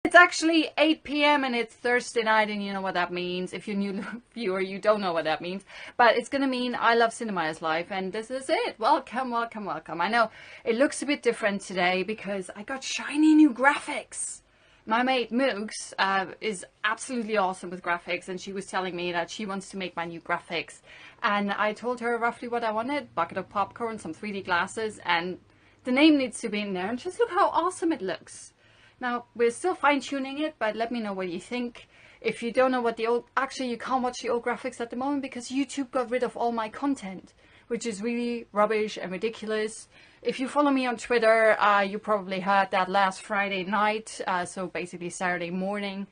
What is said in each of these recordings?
It's actually 8 p.m. and it's Thursday night, and you know what that means. If you're a new viewer, you don't know what that means. But it's going to mean I Love Cinema is live, and this is it. Welcome, welcome, welcome. I know it looks a bit different today because I got shiny new graphics. My mate Moogs is absolutely awesome with graphics, and she was telling me that she wants to make my new graphics. And I told her roughly what I wanted: bucket of popcorn, some 3D glasses, and the name needs to be in there. And just look how awesome it looks. Now, we're still fine-tuning it, but let me know what you think. If you don't know what the old... Actually, you can't watch the old graphics at the moment because YouTube got rid of all my content, which is really rubbish and ridiculous. If you follow me on Twitter, you probably heard that last Friday night, so basically Saturday morning,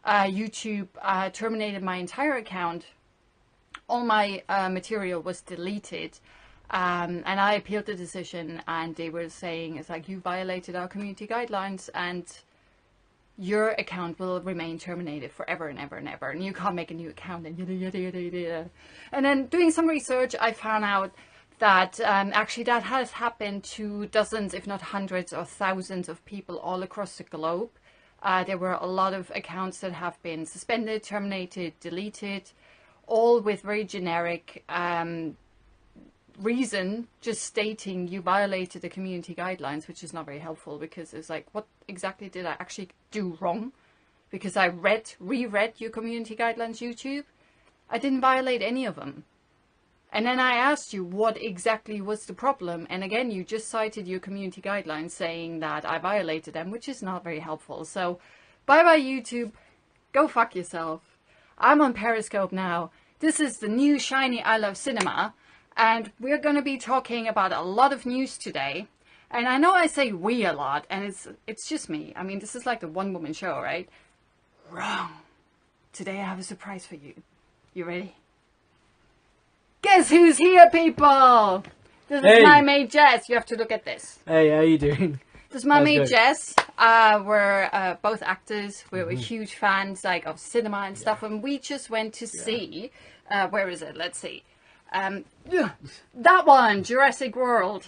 YouTube terminated my entire account. All my material was deleted. And I appealed the decision, and they were saying, it's like, you violated our community guidelines and your account will remain terminated forever and ever and ever, and you can't make a new account, and yada yada yada yada. And then doing some research, I found out that actually that has happened to dozens, if not hundreds or thousands of people all across the globe. There were a lot of accounts that have been suspended, terminated, deleted, all with very generic reason, just stating you violated the community guidelines, which is not very helpful, because it's like, what exactly did I actually do wrong? Because I reread your community guidelines, YouTube. I didn't violate any of them. And then I asked you what exactly was the problem, and again you just cited your community guidelines saying that I violated them, which is not very helpful. So bye bye YouTube, go fuck yourself. I'm on Periscope now. This is the new shiny I Love Cinema. And we're going to be talking about a lot of news today. And I know I say we a lot, and it's just me. I mean, this is like the one-woman show, right? Wrong. Today I have a surprise for you. You ready? Guess who's here, people? This is my mate Jess. You have to look at this. Hey, how you doing? This is my mate Jess. We're both actors. We're huge fans of cinema and stuff. And we just went to see... where is it? Let's see. That one, Jurassic World,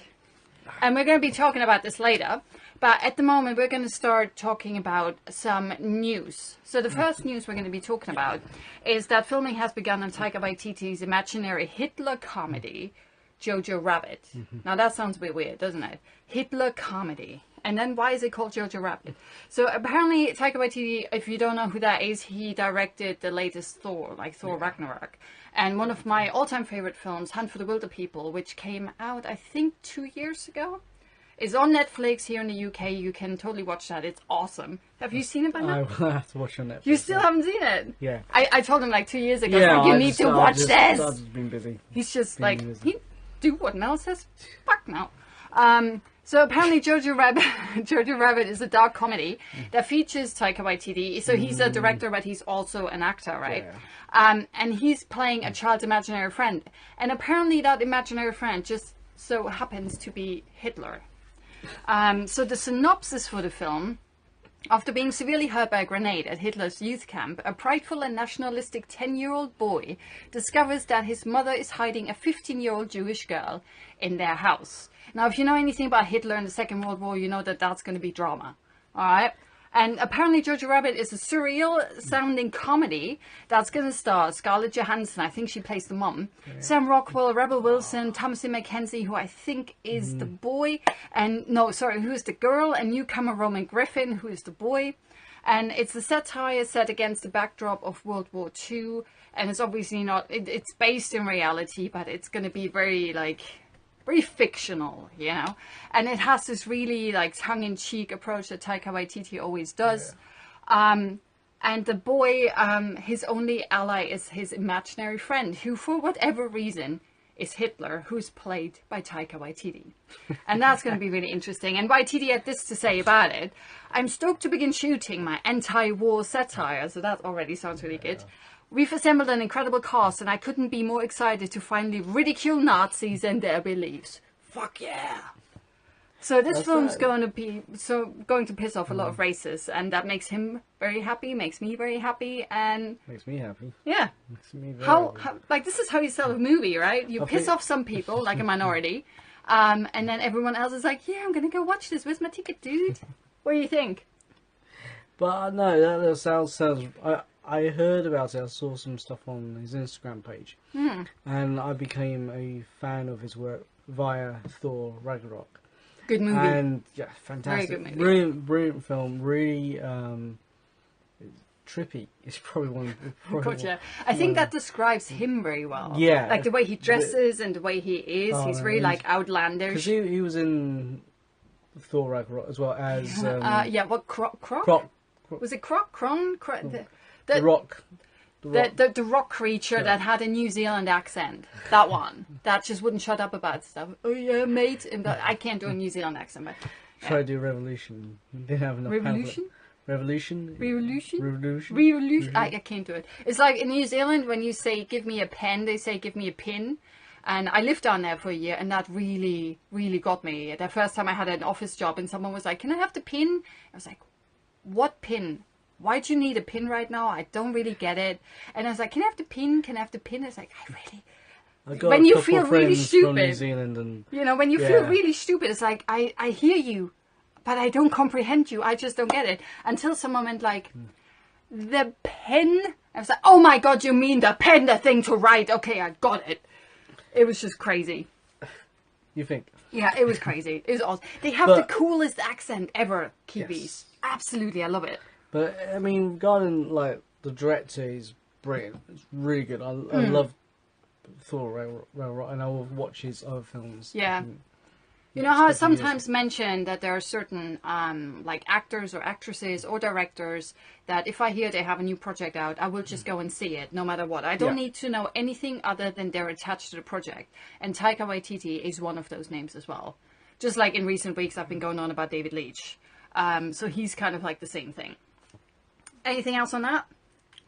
and we're going to be talking about this later, but at the moment we're going to start talking about some news. So the first news we're going to be talking about is that filming has begun on Taika Waititi's imaginary Hitler comedy, Jojo Rabbit. Now that sounds a bit weird, doesn't it? Hitler comedy. And then why is it called Jojo Rabbit? So apparently Taika Waititi, if you don't know who that is, he directed the latest Thor, like Thor Ragnarok. And one of my all-time favorite films, Hunt for the Wilder People, which came out, I think, 2 years ago, is on Netflix here in the UK. You can totally watch that. It's awesome. Have you seen it by now? I have to watch on Netflix. You still haven't seen it? Yeah. I told him like 2 years ago, like, you need to watch this. I've just been busy. He's just like, he do what Mel says? Fuck no. So apparently Jojo Rabbit is a dark comedy that features Taika Waititi. So he's a director, but he's also an actor, right? Yeah. And he's playing a child's imaginary friend. And apparently that imaginary friend just so happens to be Hitler. So the synopsis for the film: after being severely hurt by a grenade at Hitler's youth camp, a prideful and nationalistic 10-year-old boy discovers that his mother is hiding a 15-year-old Jewish girl in their house. Now, if you know anything about Hitler and the Second World War, you know that that's going to be drama. All right? And apparently Jojo Rabbit is a surreal-sounding comedy that's going to star Scarlett Johansson. I think she plays the mom. Yeah. Sam Rockwell, Rebel Wilson, Thomasin McKenzie, who I think is the boy. And, no, sorry, who is the girl? And newcomer Roman Griffin, who is the boy. And it's a satire set against the backdrop of World War II. And it's obviously not... It's based in reality, but it's going to be very, very fictional, you know, and it has this really tongue-in-cheek approach that Taika Waititi always does. Yeah. And the boy, his only ally is his imaginary friend, who for whatever reason is Hitler, who's played by Taika Waititi. And that's going to be really interesting. And Waititi had this to say about it: I'm stoked to begin shooting my anti-war satire. So that already sounds really good. We've assembled an incredible cast, and I couldn't be more excited to finally ridicule Nazis and their beliefs. Fuck yeah! So this film's going to piss off a lot of racists, and that makes him very happy, makes me very happy, and makes me happy. Yeah. Makes me very how this is how you sell a movie, right? You piss off some people, like a minority, and then everyone else is like, yeah, I'm gonna go watch this. Where's my ticket, dude? What do you think? But no, that sounds. I heard about it. I saw some stuff on his Instagram page, and I became a fan of his work via Thor Ragnarok. Good movie. And yeah, fantastic, Very good movie. brilliant film. Really trippy. It's probably one. Gotcha. I think that describes him very well. Yeah, like the way he dresses and the way he is. Oh, He's very like outlandish. Because he was in Thor Ragnarok as well as what Croc? Croc. Was it Croc? The Rock. The rock creature that had a New Zealand accent. That one. That just wouldn't shut up about stuff. Oh yeah, mate. And I can't do a New Zealand accent, but try to do Revolution. Didn't have enough. Revolution? Revolution. I can't do it. It's like in New Zealand when you say give me a pen, they say give me a pin. And I lived down there for a year, and that really, really got me. The first time I had an office job, and someone was like, "Can I have the pin?" I was like, "What pin? Why do you need a pin right now? I don't really get it." And I was like, "Can I have the pin? Can I have the pin?" It's like, when you feel really stupid, New Zealand and, when you feel really stupid, it's like, I hear you, but I don't comprehend you. I just don't get it. Until someone went like, the pen? I was like, oh my God, you mean the pen, the thing to write. Okay, I got it. It was just crazy. You think? Yeah, it was crazy. It was awesome. They have the coolest accent ever, Kiwis. Yes. Absolutely, I love it. But I mean, regarding like the director is brilliant. It's really good. I love Thor Ragnarok, and I will watch his other films. Yeah. You know how I sometimes mention that there are certain like actors or actresses or directors that if I hear they have a new project out, I will just go and see it no matter what. I don't need to know anything other than they're attached to the project. And Taika Waititi is one of those names as well. Just like in recent weeks I've been going on about David Leitch. So he's kind of like the same thing. Anything else on that?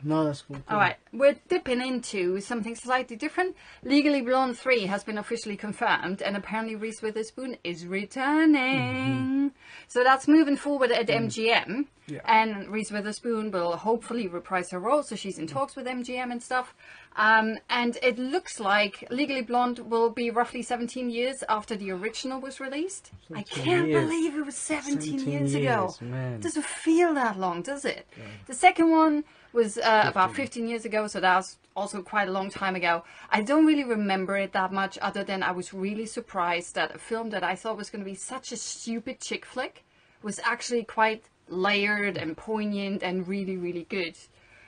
No, that's cool. All right, we're dipping into something slightly different. Legally Blonde 3 has been officially confirmed, and apparently Reese Witherspoon is returning. So that's moving forward at MGM, and Reese Witherspoon will hopefully reprise her role, so she's in talks with MGM and stuff. And it looks like Legally Blonde will be roughly 17 years after the original was released. I can't believe it was 17 years ago. Man. It doesn't feel that long, does it? Yeah. The second one was about 15 years ago, so that was also quite a long time ago. I don't really remember it that much, other than I was really surprised that a film that I thought was going to be such a stupid chick flick was actually quite layered and poignant and really, really good.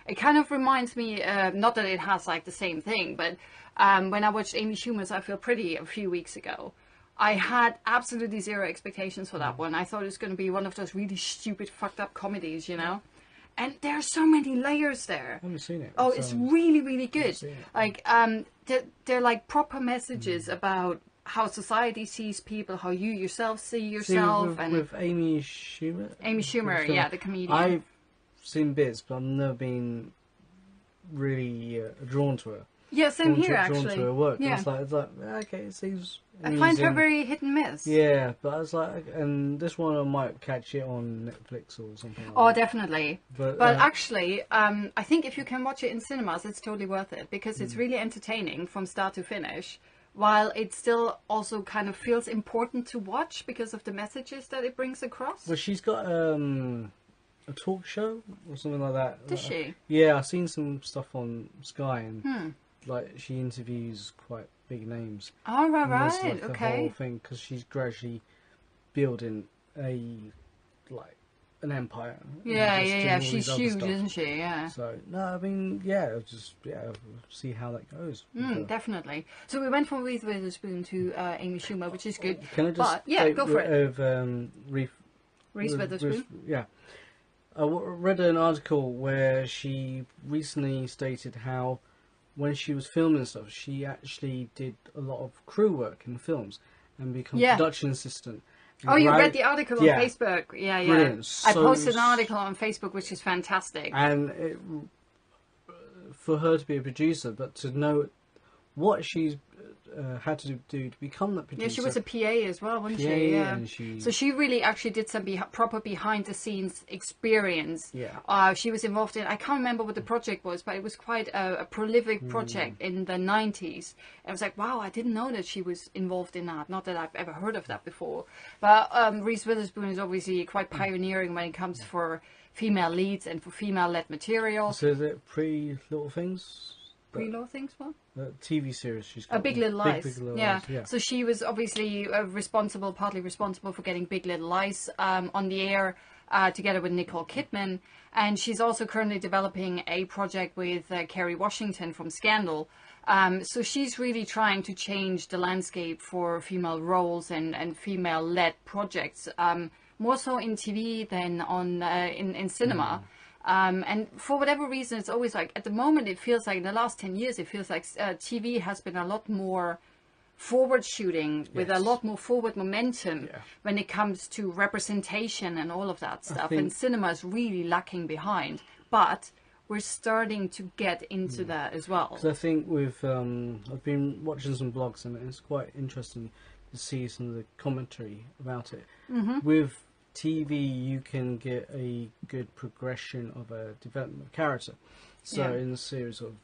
It kind of reminds me, not that it has like the same thing, but when I watched Amy Schumer's I Feel Pretty a few weeks ago, I had absolutely zero expectations for that one. I thought it was going to be one of those really stupid, fucked up comedies, you know? And there are so many layers there. I haven't seen it. Oh, it's really, really good. Like, they're like proper messages about how society sees people, how you yourself see yourself. With Amy Schumer? Amy Schumer, yeah, the comedian. I've seen bits, but I've never been really drawn to her. Yeah, same here, actually. Drawn to her work. Yeah. It's like, okay, it seems I find her very hit and miss. Yeah, but I was like, and this one I might catch it on Netflix or something like that. Definitely. But actually, I think if you can watch it in cinemas, it's totally worth it, because it's really entertaining from start to finish, while it still also kind of feels important to watch because of the messages that it brings across. Well, she's got a talk show or something like that. Does she? Yeah, I've seen some stuff on Sky, and like she interviews quite big names. Oh, right, like the whole thing, because she's gradually building an empire. Yeah. She's huge, isn't she? Yeah. So no, I mean, see how that goes. Definitely. So we went from Reese Witherspoon to Amy Schumer, which is good. Can I just go for it. Reese Witherspoon. Yeah. I read an article where she recently stated how when she was filming stuff, she actually did a lot of crew work in films and become production assistant. Oh, you read the article on Facebook? Yeah. Brilliant. I posted an article on Facebook, which is fantastic. And for her to be a producer, but to know what she's had to do to become that producer. Yeah, she was a PA as well, wasn't she? Yeah. So she really actually did some proper behind-the-scenes experience. Yeah. She was involved in, I can't remember what the project was, but it was quite a prolific project in the 90s. I was like, wow, I didn't know that she was involved in that. Not that I've ever heard of that before. But Reese Witherspoon is obviously quite pioneering when it comes for female leads and for female-led material. So is it Pretty Little Things? Pre-law things, what? TV series she's got. A Big Little Lies. Big Little Yeah. Lies, yeah. So she was obviously partly responsible for getting Big Little Lies on the air together with Nicole Kidman. And she's also currently developing a project with Kerry Washington from Scandal. So she's really trying to change the landscape for female roles and female-led projects, more so in TV than on in cinema. And for whatever reason, it's always like, at the moment, it feels like in the last 10 years, it feels like TV has been a lot more forward shooting with a lot more forward momentum when it comes to representation and all of that stuff. And cinema is really lacking behind. But we're starting to get into that as well. Because I think with, I've been watching some blogs and it's quite interesting to see some of the commentary about it. With TV, you can get a good progression of a development of character. So in a series of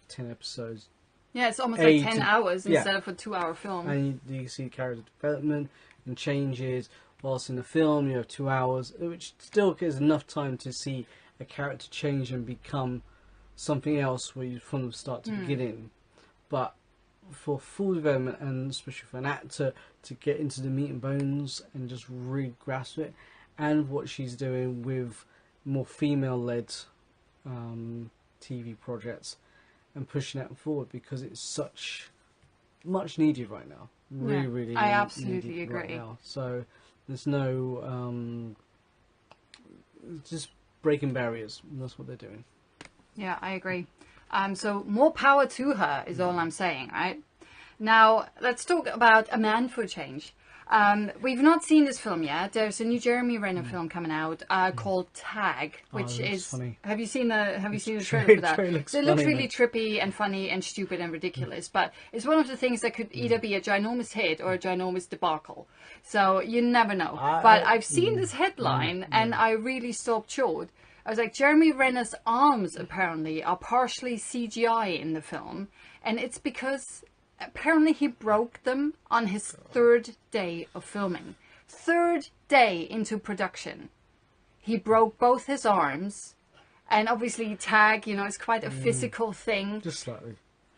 10 episodes, it's almost like 10 hours instead of a 2-hour film. And you see character development and changes. Whilst in the film, you have 2 hours, which still gives enough time to see a character change and become something else where you from the start to begin. But for full development, and especially for an actor to get into the meat and bones and just really grasp it, and what she's doing with more female-led TV projects and pushing that forward, because it's such much needed right now. Really, I absolutely agree. Right now. So there's no just breaking barriers. That's what they're doing. Yeah, I agree. So more power to her is all I'm saying, right? Now, let's talk about A Man for a Change. We've not seen this film yet. There's a new Jeremy Renner film coming out called Tag, which is funny. Have you seen the trailer for that? It looks really trippy and funny and stupid and ridiculous, but it's one of the things that could either be a ginormous hit or a ginormous debacle. So you never know. But I've seen this headline and I really stopped short. I was like, Jeremy Renner's arms apparently are partially CGI in the film, and it's because apparently he broke them on his 3rd day of filming. 3rd day into production. He broke both his arms, and obviously Tag, is quite a physical thing. Just slightly.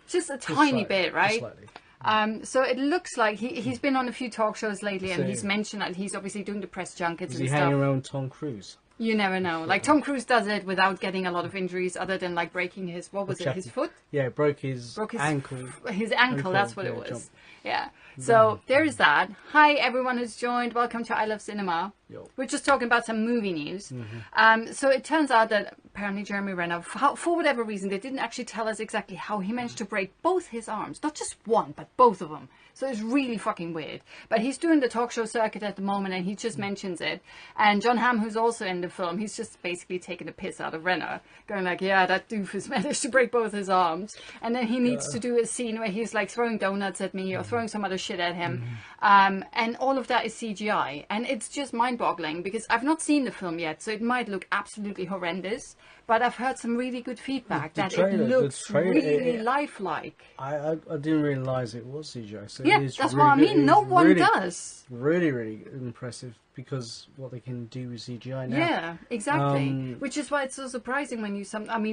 Just a tiny bit, right? Just slightly. So it looks like he's been on a few talk shows lately, and he's mentioned that he's obviously doing the press junkets and stuff. Is he hanging around Tom Cruise? You never know. Like Tom Cruise does it without getting a lot of injuries, other than like breaking his his foot? Yeah, broke his ankle. His ankle, that's what it was. Jump. Yeah. So there's that. Hi everyone who's joined. Welcome to I Love Cinema. Yo. We're just talking about some movie news. So it turns out that apparently Jeremy Renner, for whatever reason, they didn't actually tell us exactly how he managed to break both his arms. Not just one, but both of them. So it's really fucking weird. But he's doing the talk show circuit at the moment, and he just mentions it. And John Hamm, who's also in the film, he's just basically taking the piss out of Renner, going like, yeah, that doofus managed to break both his arms. And then he needs to do a scene where he's like throwing donuts at me or throwing some other shit at him. And all of that is CGI. And it's just mind-boggling, because I've not seen the film yet, so it might look absolutely horrendous. But I've heard some really good feedback that it looks really lifelike. I didn't realise it was CGI. So yeah, it is that's really what I mean. No one really, does. Really, really impressive, because what they can do with CGI now. Yeah, exactly. Which is why it's so surprising when you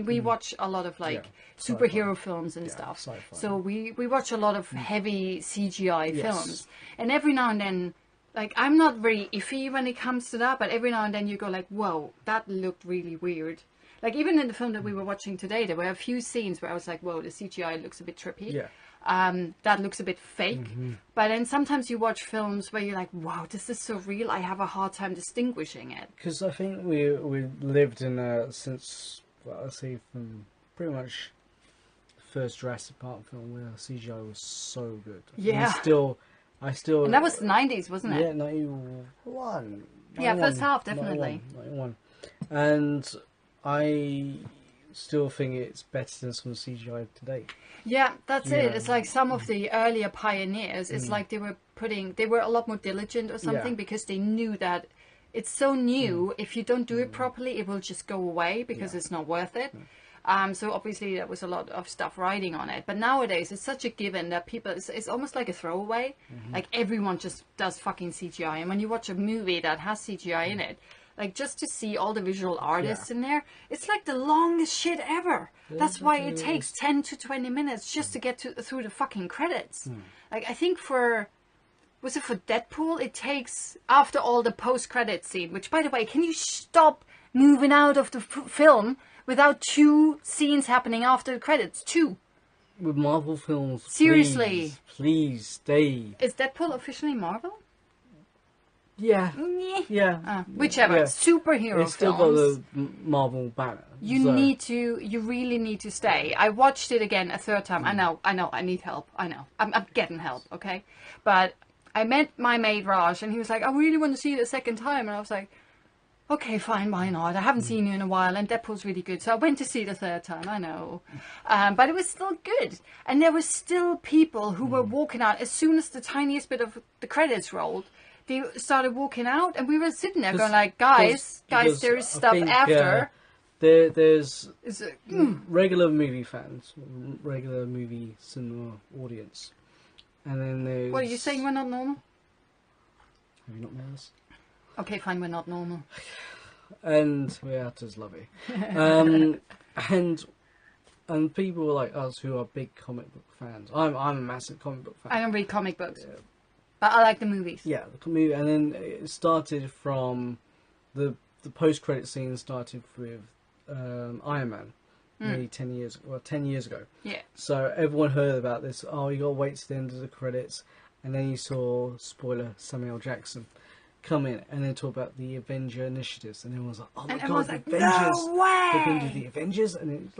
we watch a lot of superhero films and stuff. Sci-fi. So we watch a lot of heavy CGI films, and every now and then. Like, I'm not very iffy when it comes to that, but every now and then you go like, whoa, that looked really weird. Like, even in the film that we were watching today, there were a few scenes where I was like, whoa, the CGI looks a bit trippy. Yeah. That looks a bit fake. But then sometimes you watch films where you're like, wow, this is so real, I have a hard time distinguishing it. Because I think we lived in since, let's say, from pretty much the first Jurassic Park film, where CGI was so good. Yeah. And that was the 90s, wasn't it? Yeah, 91. Yeah, first half, definitely. 91. And I still think it's better than some CGI today. Yeah, that's it. It's like some of the earlier pioneers, it's like they were a lot more diligent or something, because they knew that it's so new, if you don't do it properly, it will just go away, because it's not worth it. So obviously there was a lot of stuff riding on it. But nowadays it's such a given that people, it's almost like a throwaway. Like everyone just does fucking CGI. And when you watch a movie that has CGI in it, Like, just to see all the visual artists in there, it's like the longest shit ever. That's why it takes 10 to 20 minutes just to get through the fucking credits. Like, I think was it for Deadpool? It takes, after all the post-credit scene, which, by the way, can you stop moving out of the film without 2 scenes happening after the credits? 2. With Marvel films, seriously, please stay. Is Deadpool officially Marvel? Yeah. Whichever. Yeah. Superhero it's still films. got the Marvel banner. You really need to stay. I watched it again a third time. I know, I need help. I know. I'm getting help, okay? But I met my mate Raj, and he was like, I really want to see it a second time. And I was like, okay, fine, why not? I haven't seen you in a while, and Deadpool's really good. So I went to see it the third time, I know. But it was still good. And there were still people who were walking out as soon as the tiniest bit of the credits rolled. They started walking out, and we were sitting there going like, guys, there is stuff after. There's regular movie fans, regular movie cinema audience. And then there's... What, are you saying we're not normal? Have you not met us? Okay, fine, we're not normal. And we're out as lovey. And people like us who are big comic book fans. I'm a massive comic book fan. I don't read comic books. Yeah. But I like the movies. Yeah, the movie, and then it started from the post-credit scene started with Iron Man, maybe 10 years ago. Yeah. So everyone heard about this. Oh, you got to wait to the end of the credits, and then you saw, spoiler, Samuel Jackson come in and then talk about the Avenger initiatives, and everyone was like, "Oh my god, the Avengers! No way! They're going to do the Avengers!" And it's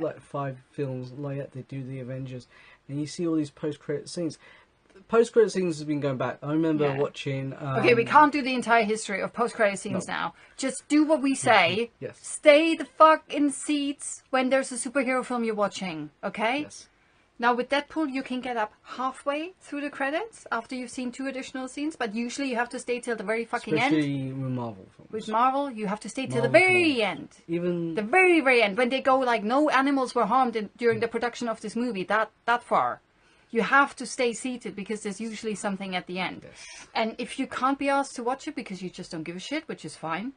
like 5 films like that they do the Avengers, and you see all these post-credit scenes. Post-credit scenes has been going back. I remember watching... okay, we can't do the entire history of post-credit scenes now. Just do what we say. Yes. Stay the fuck in seats when there's a superhero film you're watching, okay? Yes. Now, with Deadpool, you can get up halfway through the credits after you've seen 2 additional scenes, but usually you have to stay till the very fucking end. Especially with Marvel films. With Marvel, you have to stay till the very end. Even... the very, very end. When they go like, no animals were harmed during the production of this movie, that far. You have to stay seated because there's usually something at the end. Yes. And if you can't be asked to watch it because you just don't give a shit, which is fine,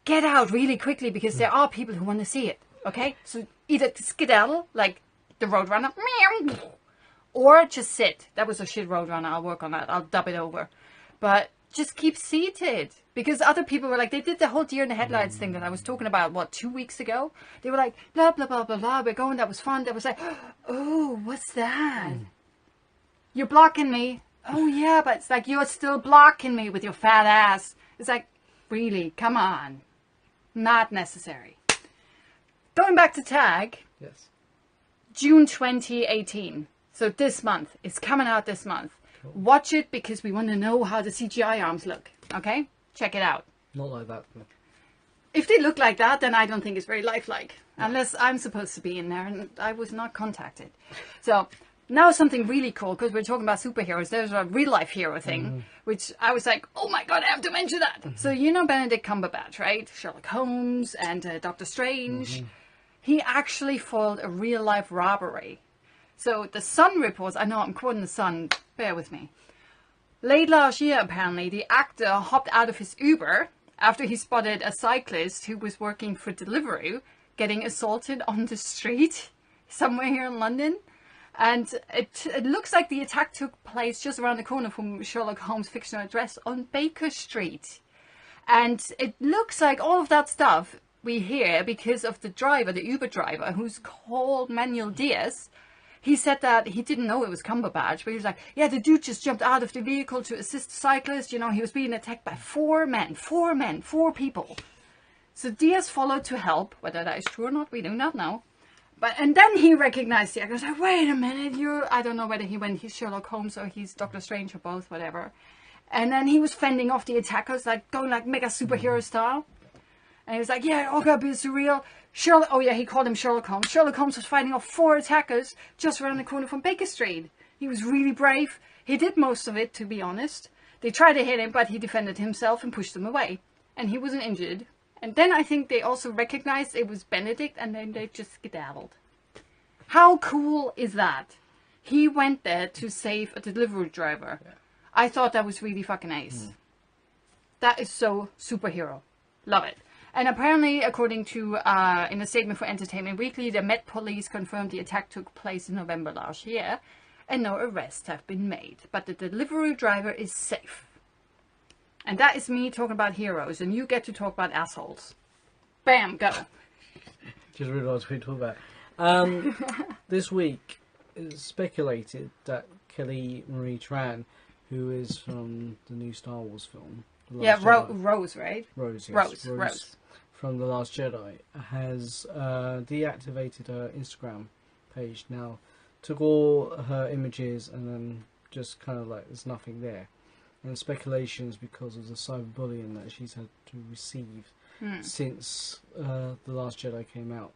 get out really quickly because there are people who want to see it. Okay? So either skedaddle, like the Roadrunner, or just sit. That was a shit Roadrunner. I'll work on that. I'll dub it over. But just keep seated. Because other people were like, they did the whole deer in the headlights thing that I was talking about, 2 weeks ago? They were like, blah, blah, blah, blah, blah, we're going, that was fun. That was like, oh, what's that? You're blocking me. Oh, yeah, but it's like, you're still blocking me with your fat ass. It's like, really, come on. Not necessary. Going back to Tag. Yes. June 2018. So this month. It's coming out this month. Cool. Watch it because we want to know how the CGI arms look. Okay? Check it out. Not like that. No. If they look like that, then I don't think it's very lifelike. No. Unless I'm supposed to be in there, and I was not contacted. So, now something really cool, because we're talking about superheroes. There's a real-life hero thing, which I was like, oh my god, I have to mention that. So, you know Benedict Cumberbatch, right? Sherlock Holmes and Doctor Strange. He actually foiled a real-life robbery. So, the Sun reports, I know I'm quoting the Sun, bear with me. Late last year, apparently, the actor hopped out of his Uber after he spotted a cyclist who was working for Deliveroo getting assaulted on the street somewhere here in London. And it looks like the attack took place just around the corner from Sherlock Holmes' fictional address on Baker Street. And it looks like all of that stuff we hear because of the driver, the Uber driver, who's called Manuel Diaz. He said that he didn't know it was Cumberbatch, but he was like, yeah, the dude just jumped out of the vehicle to assist the cyclist. You know, he was being attacked by 4 people. So Diaz followed to help. Whether that is true or not, we do not know. And then he recognized the actor. He was like, wait a minute, I don't know whether he's Sherlock Holmes or he's Doctor Strange or both, whatever. And then he was fending off the attackers, like going like mega superhero style. And he was like, yeah, all gotta be surreal. He called him Sherlock Holmes. Sherlock Holmes was fighting off 4 attackers just around the corner from Baker Street. He was really brave. He did most of it, to be honest. They tried to hit him, but he defended himself and pushed them away. And he wasn't injured. And then I think they also recognized it was Benedict, and then they just skedaddled. How cool is that? He went there to save a delivery driver. Yeah. I thought that was really fucking ace. That is so superhero. Love it. And apparently, according to, in a statement for Entertainment Weekly, the Met Police confirmed the attack took place in November last year, and no arrests have been made. But the delivery driver is safe. And that is me talking about heroes, and you get to talk about assholes. Bam, go. Just realised we talked about. This week, it's speculated that Kelly Marie Tran, who is from the new Star Wars film, Rose, right? Rose, yes. Rose. From The Last Jedi, has deactivated her Instagram page now. Took all her images and then just kind of like there's nothing there. And speculations because of the cyberbullying that she's had to receive since The Last Jedi came out.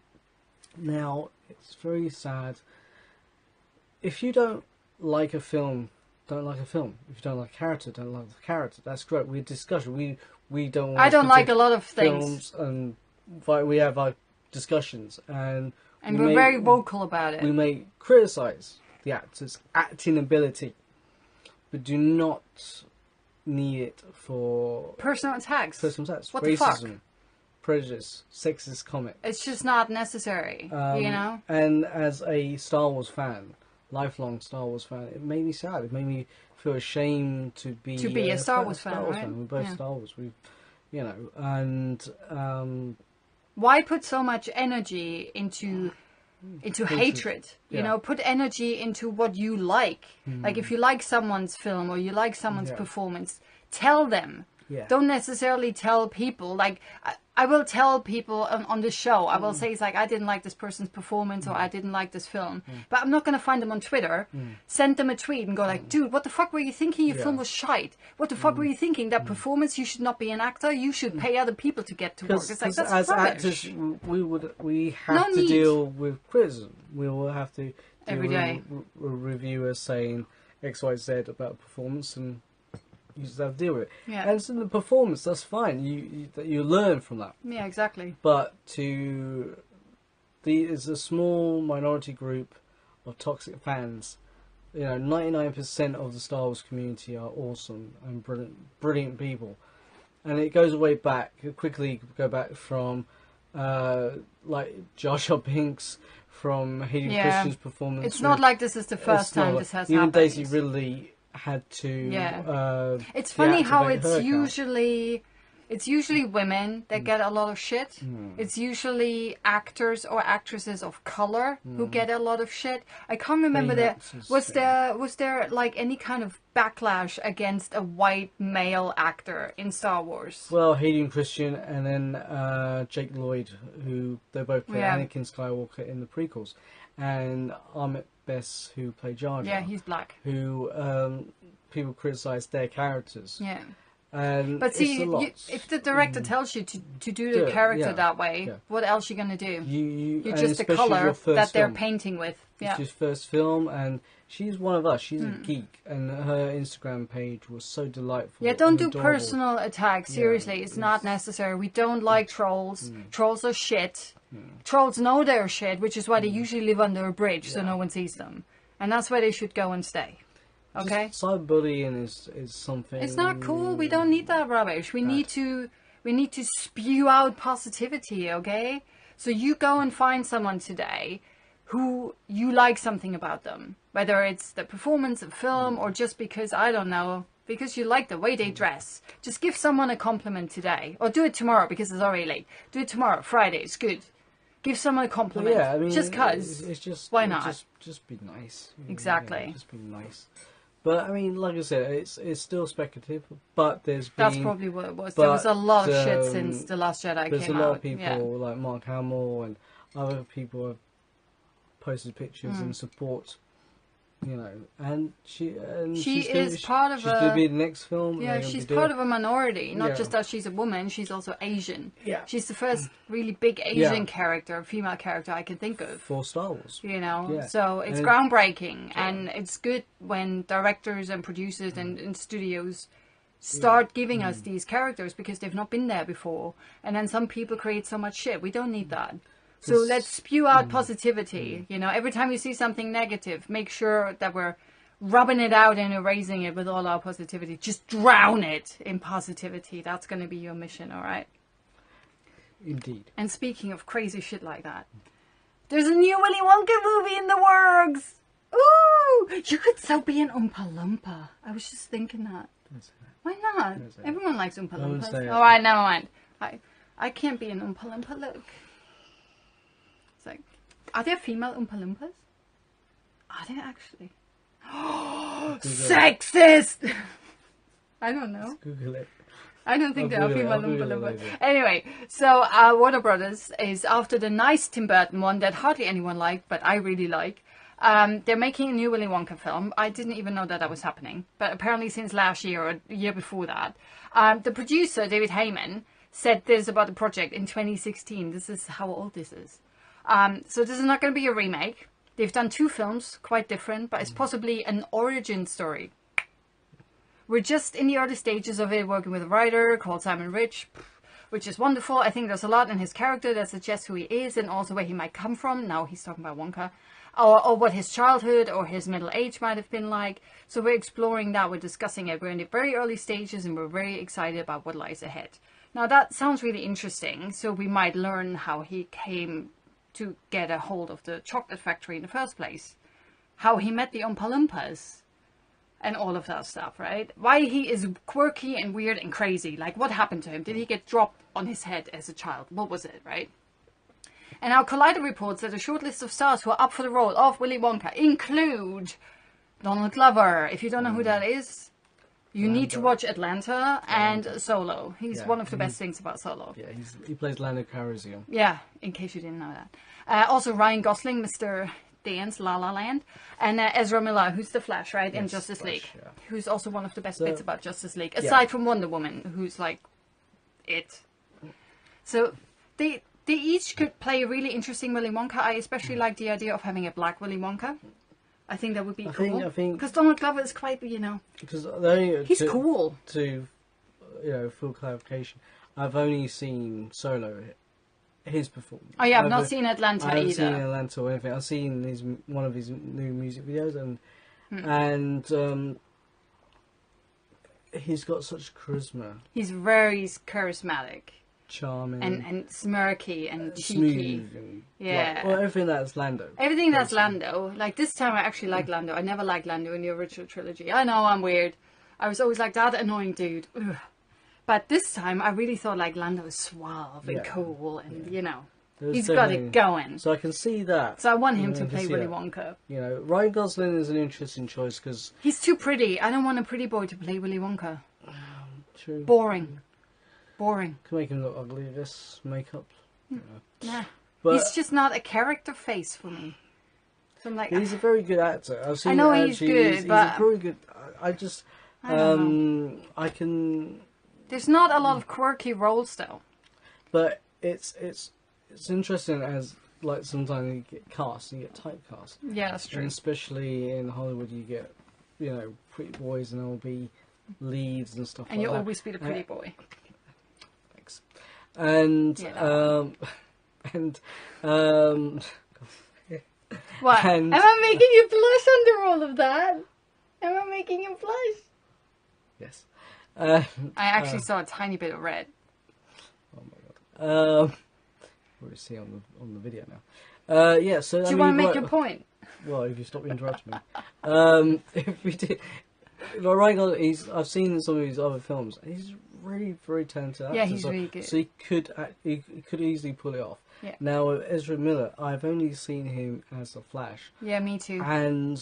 Now, it's very sad. If you don't like a film, don't like a film. If you don't like a character, don't like the character. That's great. We discussion. We don't. I don't like a lot of things. And we have our discussions, and we're very vocal about it. We may criticise the actor's acting ability, but do not need it for personal attacks. What racism, the fuck? Prejudice, sexist comment. It's just not necessary, you know. And as a Star Wars fan, lifelong Star Wars fan, it made me sad. It made me feel ashamed to be a Star Wars fan, right? We're both Star Wars. You know, and why put so much energy into hatred? You know, put energy into what you like. Like if you like someone's film or you like someone's performance, tell them. Yeah. Don't necessarily tell people. Like I will tell people on the show. I will say it's like I didn't like this person's performance or I didn't like this film. But I'm not going to find them on Twitter. Send them a tweet and go like, dude, what the fuck were you thinking? Your film was shite. What the fuck were you thinking? That performance, you should not be an actor. You should pay other people to get to work. It's like, that's as rubbish. actors, we have to deal with criticism. We will have to every day. Reviewers saying X, Y, Z about performance and. You just have to deal with it. Yeah. And so the performance, that's fine. You learn from that. Yeah, exactly. But there's a small minority group of toxic fans. You know, 99% of the Star Wars community are awesome and brilliant people. And it goes way back, quickly go back from like Jar Jar Binks, from Hayden Christensen's performance. It's not like this is the first time this has even happened. Daisy Ridley had to it's funny how it's usually women that get a lot of shit. It's usually actors or actresses of color who get a lot of shit. I can't remember was there like any kind of backlash against a white male actor in Star Wars? Well, Hayden Christensen and then Jake Lloyd, who they both play Anakin Skywalker in the prequels, and Ahmet Bess, who played Jar Jar. Yeah, he's black. Who people criticise their characters. Yeah. But see, if the director tells you to do the character that way, what else are you going to do? You're just a color that they're painting with. It's his first film, and she's one of us. She's a geek, and her Instagram page was so delightful. Yeah, don't do personal attacks. Seriously, it's not necessary. We don't like trolls. Trolls are shit. Trolls know they're shit, which is why they usually live under a bridge so no one sees them. And that's where they should go and stay. Okay? Just cyberbullying is something... It's not cool. We don't need that rubbish. We need to spew out positivity, okay? So you go and find someone today who you like something about them. Whether it's the performance of film or just because, I don't know, because you like the way they dress. Just give someone a compliment today. Or do it tomorrow because it's already late. Do it tomorrow. Friday. It's good. Give someone a compliment. Yeah, I mean, just because. It's just, why not? Just be nice. Exactly. Yeah, just be nice. But I mean, like I said, it's still speculative. But that's probably what it was. There was a lot of shit since The Last Jedi came out. There's a lot of people like Mark Hamill and other people have posted pictures in support. You know, and she's part of she's going to be the next film. Yeah, she's part of a minority. Not just that she's a woman, she's also Asian. Yeah. She's the first really big Asian character, female character I can think of. For Star Wars. You know, so it's groundbreaking. And it's good when directors and producers and studios start giving us these characters because they've not been there before. And then some people create so much shit. We don't need that. So let's spew out positivity. You know, every time you see something negative, make sure that we're rubbing it out and erasing it with all our positivity. Just drown it in positivity. That's going to be your mission, all right? Indeed. And speaking of crazy shit like that, there's a new Willy Wonka movie in the works. Ooh! You could so be an Oompa Loompa. I was just thinking that. Why not? Everyone likes Oompa Loompas. All right, never mind. I can't be an Oompa Loompa. Look. It's like, are there female Oompa Loompas? Are there actually? Sexist! I don't know. Let's Google it. I don't think there are female Oompa Loompas. Anyway, so Warner Brothers is after the nice Tim Burton one that hardly anyone liked, but I really like. They're making a new Willy Wonka film. I didn't even know that was happening, but apparently since last year or the year before that. The producer, David Heyman, said this about the project in 2016. This is how old this is. So this is not going to be a remake. They've done 2 films, quite different, but it's possibly an origin story. We're just in the early stages of it, working with a writer called Simon Rich, which is wonderful. I think there's a lot in his character that suggests who he is and also where he might come from. Now he's talking about Wonka. Or what his childhood or his middle age might have been like. So we're exploring that, we're discussing it. We're in the very early stages and we're very excited about what lies ahead. Now that sounds really interesting. So we might learn how he came to get a hold of the chocolate factory in the first place. How he met the Oompa Loompas. And all of that stuff, right? Why he is quirky and weird and crazy. Like, what happened to him? Did he get dropped on his head as a child? What was it, right? And now Collider reports that a short list of stars who are up for the role of Willy Wonka include Donald Glover. If you don't know who that is, you need to watch Atlanta and Solo. He's one of the best things about Solo. Yeah, he plays Lando Calrissian. Yeah, in case you didn't know that. Also Ryan Gosling, Mr. Dance, La La Land, and Ezra Miller, who's the Flash, right, in Justice League, who's also one of the best bits about Justice League, aside from Wonder Woman, who's like it. So they each could play a really interesting Willy Wonka. I especially like the idea of having a black Willy Wonka. I think that would be cool. I think because Donald Glover is quite, because he's cool. To full clarification, I've only seen Solo. His performance. Oh yeah, I've not seen Atlanta either. I haven't seen Atlanta or anything. I've seen one of his new music videos, and he's got such charisma. He's very charismatic, charming, and smirky and cheeky. And everything that's Lando. Everything that's Lando. Like this time, I actually like Lando. I never liked Lando in the original trilogy. I know I'm weird. I was always like that annoying dude. Ugh. But this time, I really thought like Lando is suave and cool, and he's got it going. So I can see that. So I want him to play Willy Wonka. Ryan Gosling is an interesting choice because he's too pretty. I don't want a pretty boy to play Willy Wonka. True. Boring. Can make him look ugly. This makeup. Nah. But he's just not a character face for me. So I'm like, he's a very good actor. I've seen. I know he's good, but he's a very good. I can. There's not a lot of quirky roles though. But it's interesting as like sometimes you get cast and you get typecast. Yeah, that's true. And especially in Hollywood you get, pretty boys and they'll be leads and stuff and like that. And you'll always be the pretty boy. Thanks. And what? Am I making you blush under all of that? Am I making you blush? Yes. I actually saw a tiny bit of red. Oh my god. What do you see on the video now? Yeah. So do you want to make your point? Well, if you stop interrupting me. If we did, Ryan Gosling, I've seen some of his other films. He's really very talented actor. Yeah, he's really good. So he could easily pull it off. Yeah. Now Ezra Miller, I've only seen him as the Flash. Yeah, me too. And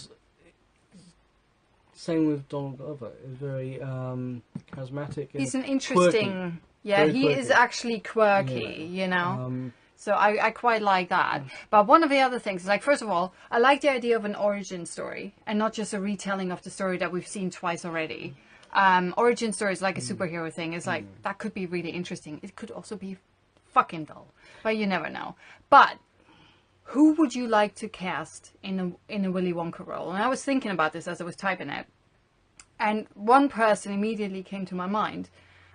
same with Donald Glover. He's very charismatic. He's an interesting. Quirky. Yeah, he is actually quirky. So I quite like that. But one of the other things is, like, first of all, I like the idea of an origin story and not just a retelling of the story that we've seen twice already. Origin story is like a superhero thing. It's like, that could be really interesting. It could also be fucking dull, but you never know. But who would you like to cast in a Willy Wonka role? And I was thinking about this as I was typing it. And one person immediately came to my mind.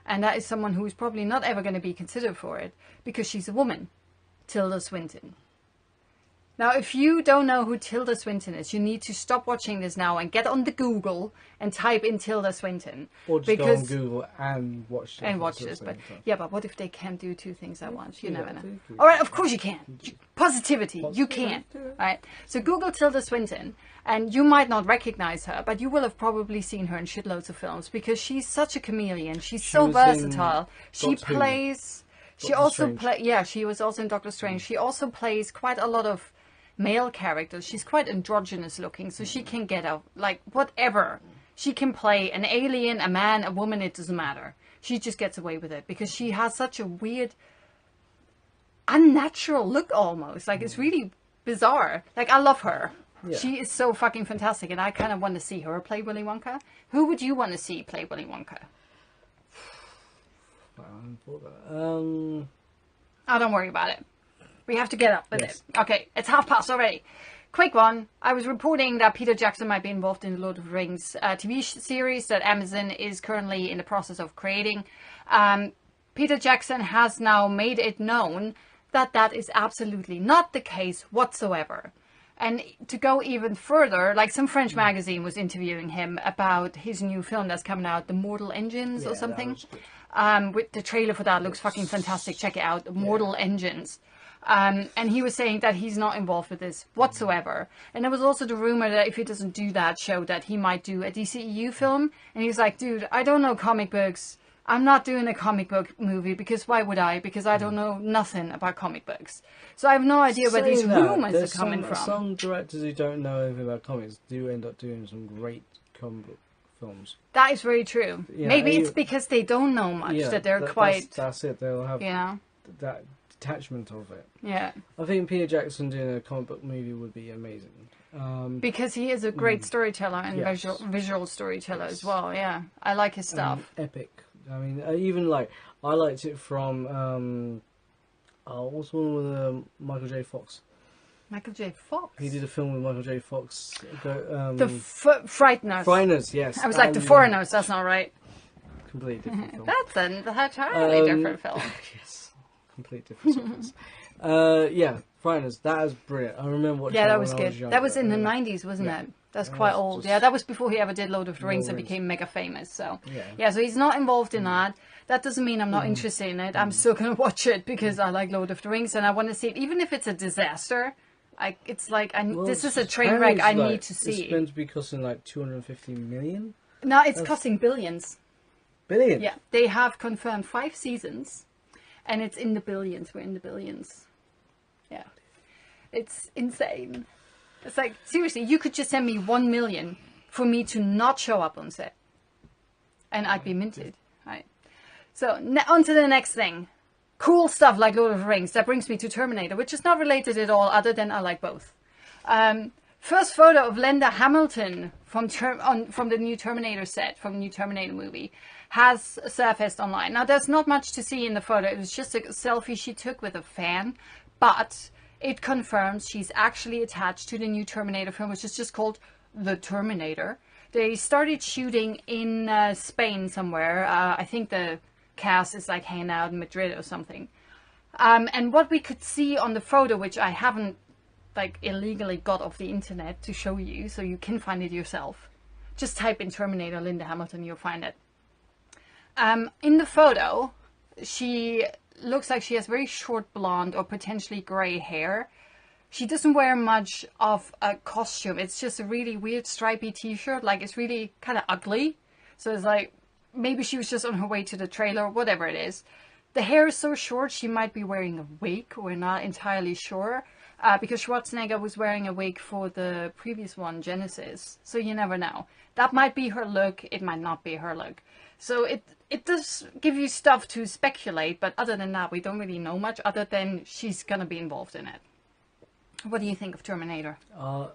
And that is someone who is probably not ever going to be considered for it because she's a woman. Tilda Swinton. Now, if you don't know who Tilda Swinton is, you need to stop watching this now and get on the Google and type in Tilda Swinton. Or just go on Google and watch it. And watch this. But yeah, but what if they can't do two things at once? You never know. Exactly. All right, of course you can. Positivity, you can. Right? So Google Tilda Swinton, and you might not recognize her, but you will have probably seen her in shitloads of films because she's such a chameleon. She's so versatile. She plays... She also plays... Yeah, she was also in Doctor Strange. She also plays quite a lot of male characters. She's quite androgynous looking, so she can get out, like, whatever. She can play an alien, a man, a woman, it doesn't matter. She just gets away with it because she has such a weird, unnatural look almost. Like, it's really bizarre. Like, I love her. Yeah. She is so fucking fantastic, and I kind of want to see her play Willy Wonka. Who would you want to see play Willy Wonka? Oh, don't worry about it. We have to get up with it. Okay, it's past already. Quick one. I was reporting that Peter Jackson might be involved in the Lord of the Rings TV series that Amazon is currently in the process of creating. Peter Jackson has now made it known that that is absolutely not the case whatsoever. And to go even further, like some French magazine was interviewing him about his new film that's coming out, The Mortal Engines or something. With the trailer for that looks fucking fantastic. Check it out, Mortal Engines. And he was saying that he's not involved with this whatsoever. And there was also the rumor that if he doesn't do that show, that he might do a DCEU film. And he's like, dude, I don't know comic books. I'm not doing a comic book movie because why would I? Because I don't know nothing about comic books. So I have no idea where these rumors are coming from. Some directors who don't know anything about comics do end up doing some great comic book films. That is very true. Yeah, maybe it's because they don't know much that they're quite... That's it. They'll have that detachment of it. Yeah. I think Peter Jackson doing a comic book movie would be amazing. Because he is a great storyteller and visual storyteller as well. Yeah, I like his stuff. Epic. I mean, even like I liked it from what's one with Michael J. Fox. Michael J. Fox. He did a film with Michael J. Fox. The Frighteners. Frighteners, yes. I was like, The Foreigners. That's not right. Completely different film. That's an entirely different film. Yes, completely different films. Yeah, Frighteners. That was brilliant. I remember watching. Yeah, that was good. That was in the 90s, wasn't it? That's quite old. Yeah, that was before he ever did Lord of the Rings and became mega famous. So yeah, so he's not involved in that. That doesn't mean I'm not interested in it. I'm still going to watch it because I like Lord of the Rings and I want to see it. Even if it's a disaster, it's like, this is a train wreck I need to see. It's meant to be costing like 250 million? No, it's costing billions. Billions? Yeah, they have confirmed 5 seasons and it's in the billions. We're in the billions. Yeah. It's insane. It's like, seriously, you could just send me 1 million for me to not show up on set. And I'd be minted. Right. So, on to the next thing. Cool stuff like Lord of the Rings. That brings me to Terminator, which is not related at all, other than I like both. First photo of Linda Hamilton from the new Terminator set, from the new Terminator movie, has surfaced online. Now, there's not much to see in the photo. It was just a selfie she took with a fan. But it confirms she's actually attached to the new Terminator film, which is just called The Terminator. They started shooting in Spain somewhere. I think the cast is like hanging out in Madrid or something. And what we could see on the photo, which I haven't like illegally got off the internet to show you, so you can find it yourself. Just type in Terminator Linda Hamilton, you'll find it. In the photo, she looks like she has very short blonde or potentially grey hair. She doesn't wear much of a costume. It's just a really weird stripy t-shirt. Like, it's really kind of ugly. So it's like, maybe she was just on her way to the trailer, whatever it is. The hair is so short, she might be wearing a wig. We're not entirely sure. Because Schwarzenegger was wearing a wig for the previous one, Genesis. So you never know. That might be her look. It might not be her look. So it does give you stuff to speculate. But other than that, we don't really know much. Other than she's going to be involved in it. What do you think of Terminator? One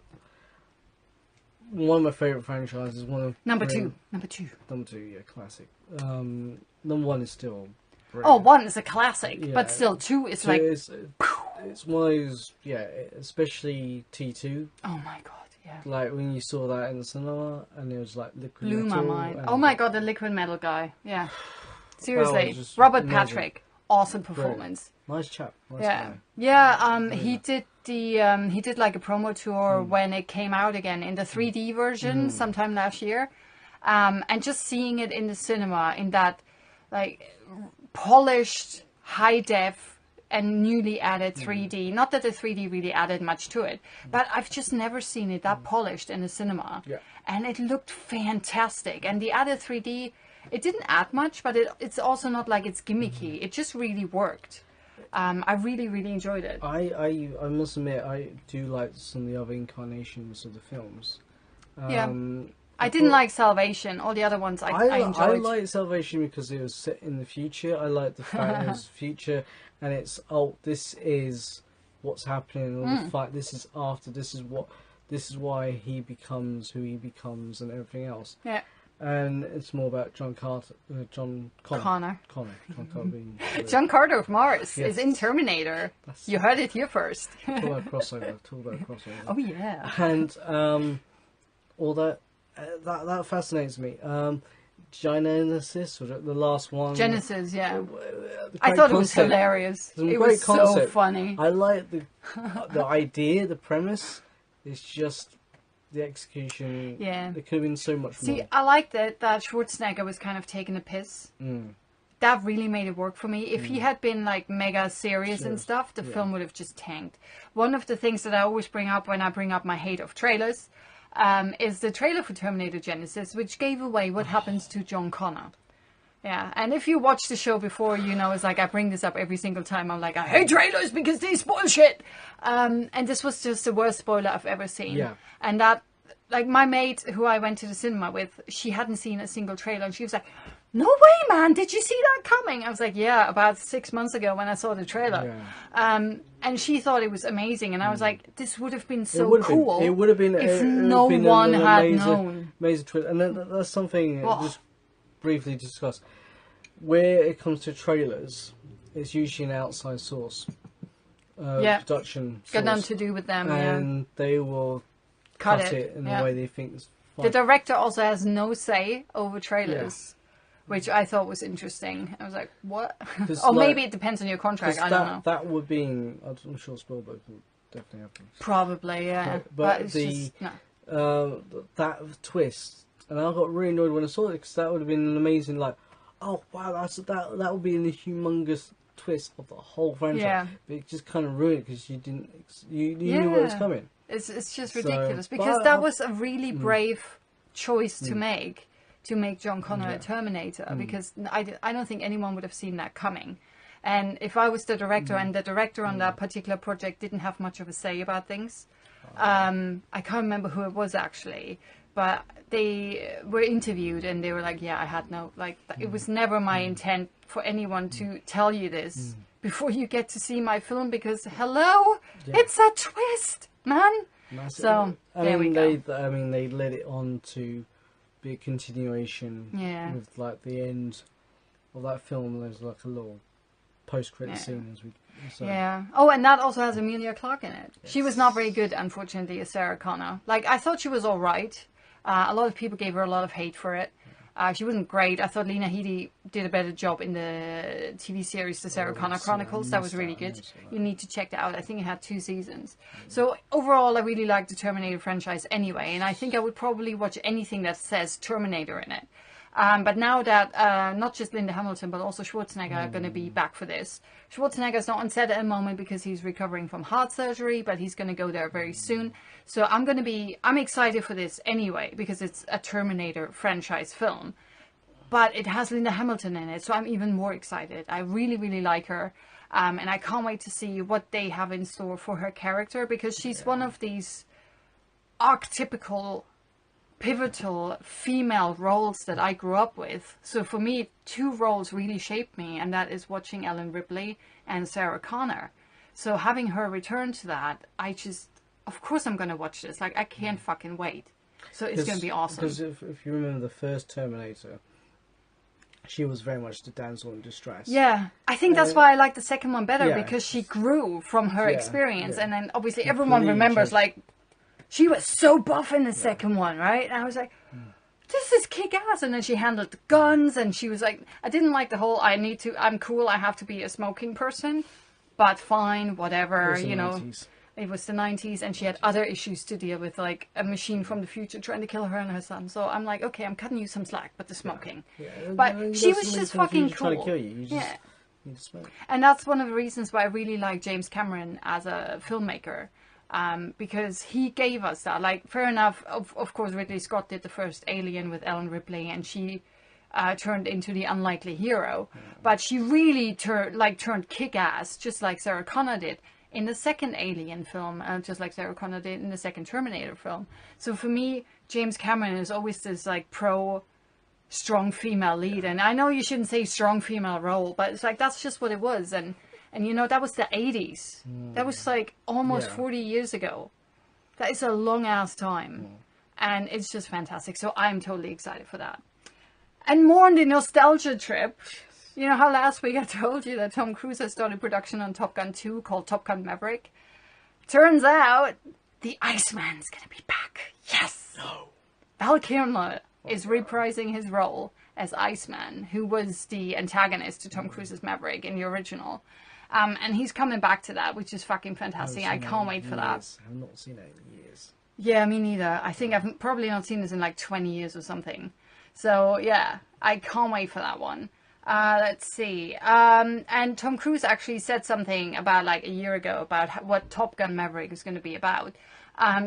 of my favourite franchises. Number two, yeah, classic. Number 1 is still brilliant. Oh, 1 is a classic, but still 2 is like... It's one of those, especially T2. Oh my god, yeah. Like when you saw that in the cinema and it was like liquid blew metal. My mind. Oh my god, the liquid metal guy. Yeah. Seriously. Robert Patrick, awesome performance. Nice chap. Nice Yeah, guy. yeah. He did he did like a promo tour when it came out again in the 3D version sometime last year, and just seeing it in the cinema in that like polished high def and newly added 3D. Not that the 3D really added much to it, but I've just never seen it that polished in the cinema. Yeah. And it looked fantastic. And the added 3D, it didn't add much, but it's also not like it's gimmicky. It just really worked. I really, really enjoyed it. I must admit, I do like some of the other incarnations of the films. Yeah. I didn't like Salvation. All the other ones I enjoyed. I like Salvation because it was set in the future. I like the fact it was future, and it's this is what's happening. All the fight. This is after. This is why he becomes who he becomes, and everything else. Yeah. And it's more about John Connor. John Connor being John Carter of Mars Yes. is in Terminator. You heard it here first. Talk about crossover. Oh yeah. And all that fascinates me. Genesis, was it the last one? Genesis, yeah. I thought it was hilarious. It was so funny. I like the idea, the premise. It's just the execution. Yeah. It could have been so much more. See, I liked that Schwarzenegger was kind of taking a piss. That really made it work for me. If he had been like mega serious and stuff, the film would have just tanked. One of the things that I always bring up when I bring up my hate of trailers is the trailer for Terminator Genesis, which gave away what happens to John Connor. Yeah, and if you watched the show before, you know, it's like I bring this up every single time. I'm like, I hate trailers because they spoil shit. And this was just the worst spoiler I've ever seen. Yeah. And that, like, my mate who I went to the cinema with, she hadn't seen a single trailer. And she was like, no way, man, did you see that coming? I was like, yeah, about 6 months ago when I saw the trailer. Yeah. And she thought it was amazing. And I was like, this would have been so cool. It would have been if no one had known. Amazing twist. And that's something just briefly discuss. Where it comes to trailers, it's usually an outside source. Production source. Got nothing to do with them, and they will cut it in the way they think is fine. The director also has no say over trailers, which I thought was interesting. I was like, what? Or maybe it depends on your contract, I don't know. That would be, I'm sure Spielberg will definitely happen. Probably, yeah. But that twist, and I got really annoyed when I saw it, because that would have been an amazing, like, oh wow, that would be a humongous twist of the whole franchise. Yeah. But it just kind of ruined it because you knew what was coming. It's just ridiculous because that was a really brave choice to make John Connor a Terminator, because I don't think anyone would have seen that coming. And if I was the director and the director on that particular project didn't have much of a say about things, I can't remember who it was actually. But they were interviewed and they were like, yeah, I had no, like, it was never my intent for anyone to tell you this before you get to see my film because, hello, it's a twist, man. Massive. So, there we go. They led it on to be a continuation with, like, the end of that film. There's, like, a little post-credit scene as we say. Yeah. Oh, and that also has Emilia Clarke in it. Yes. She was not very good, unfortunately, as Sarah Connor. Like, I thought she was all right. A lot of people gave her a lot of hate for it. She wasn't great. I thought Lena Headey did a better job in the TV series The Sarah Connor Chronicles. That was really good. You need to check that out. I think it had 2 seasons. So overall, I really like the Terminator franchise anyway. And I think I would probably watch anything that says Terminator in it. But now that not just Linda Hamilton, but also Schwarzenegger are going to be back for this. Schwarzenegger's not on set at the moment because he's recovering from heart surgery, but he's going to go there very soon. So I'm excited for this anyway, because it's a Terminator franchise film. But it has Linda Hamilton in it, so I'm even more excited. I really, really like her. And I can't wait to see what they have in store for her character, because she's one of these archetypical pivotal female roles that I grew up with. So for me, 2 roles really shaped me, and that is watching Ellen Ripley and Sarah Connor. So having her return to that, of course I'm going to watch this. Like, I can't fucking wait. So it's going to be awesome. Because if you remember the first Terminator, she was very much the damsel in distress. Yeah, I think that's why I like the second one better, because she grew from her experience. And then obviously everyone remembers, like, she was so buff in the second one, right? And I was like, this is kick-ass. And then she handled the guns, and she was like, I didn't like the whole, I'm cool, I have to be a smoking person. but fine, whatever, It was the 90s. It was the 90s, and she had other issues to deal with, like a machine from the future trying to kill her and her son. So I'm like, okay, I'm cutting you some slack, but the smoking. Yeah. But she was just fucking cool. Trying to kill you. You just need to smoke. And that's one of the reasons why I really like James Cameron as a filmmaker. Because he gave us that. Like, fair enough, of course, Ridley Scott did the first Alien with Ellen Ripley, and she turned into the unlikely hero. But she really turned kick-ass, just like Sarah Connor did in the second Alien film, just like Sarah Connor did in the second Terminator film. So for me, James Cameron is always this like strong female lead. And I know you shouldn't say strong female role, but it's like that's just what it was. And that was the 80s. That was like almost 40 years ago. That is a long ass time. And it's just fantastic. So I'm totally excited for that. And more on the nostalgia trip. You know how last week I told you that Tom Cruise has started production on Top Gun 2 called Top Gun Maverick? Turns out the Iceman's going to be back. Yes! No. Val Kilmer is reprising his role as Iceman, who was the antagonist to Tom Cruise's Maverick in the original. And he's coming back to that, which is fucking fantastic. I can't wait for that. I've not seen it in years. Yeah, me neither. I think I've probably not seen this in like 20 years or something. So, yeah, I can't wait for that one. Let's see. And Tom Cruise actually said something about like a year ago about what Top Gun Maverick is going to be about.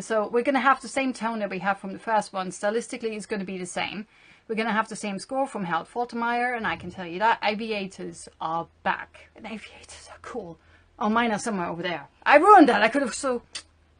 So we're going to have the same tone that we have from the first one. Stylistically, it's going to be the same. We're going to have the same score from Harold Faltermeyer, and I can tell you that aviators are back. And aviators are cool. Oh, mine are somewhere over there. I ruined that. I could have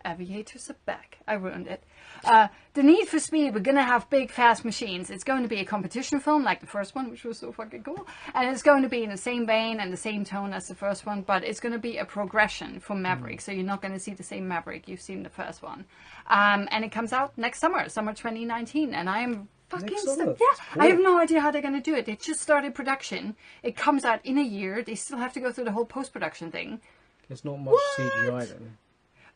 aviators are back. I ruined it. The Need for Speed, we're going to have big, fast machines. It's going to be a competition film like the first one, which was so fucking cool. And it's going to be in the same vein and the same tone as the first one, but it's going to be a progression from Maverick. So you're not going to see the same Maverick you've seen the first one. And it comes out next summer 2019. And I am fucking stoked. Yeah, I have no idea how they're going to do it. They just started production. It comes out in a year. They still have to go through the whole post-production thing. There's not much CGI then.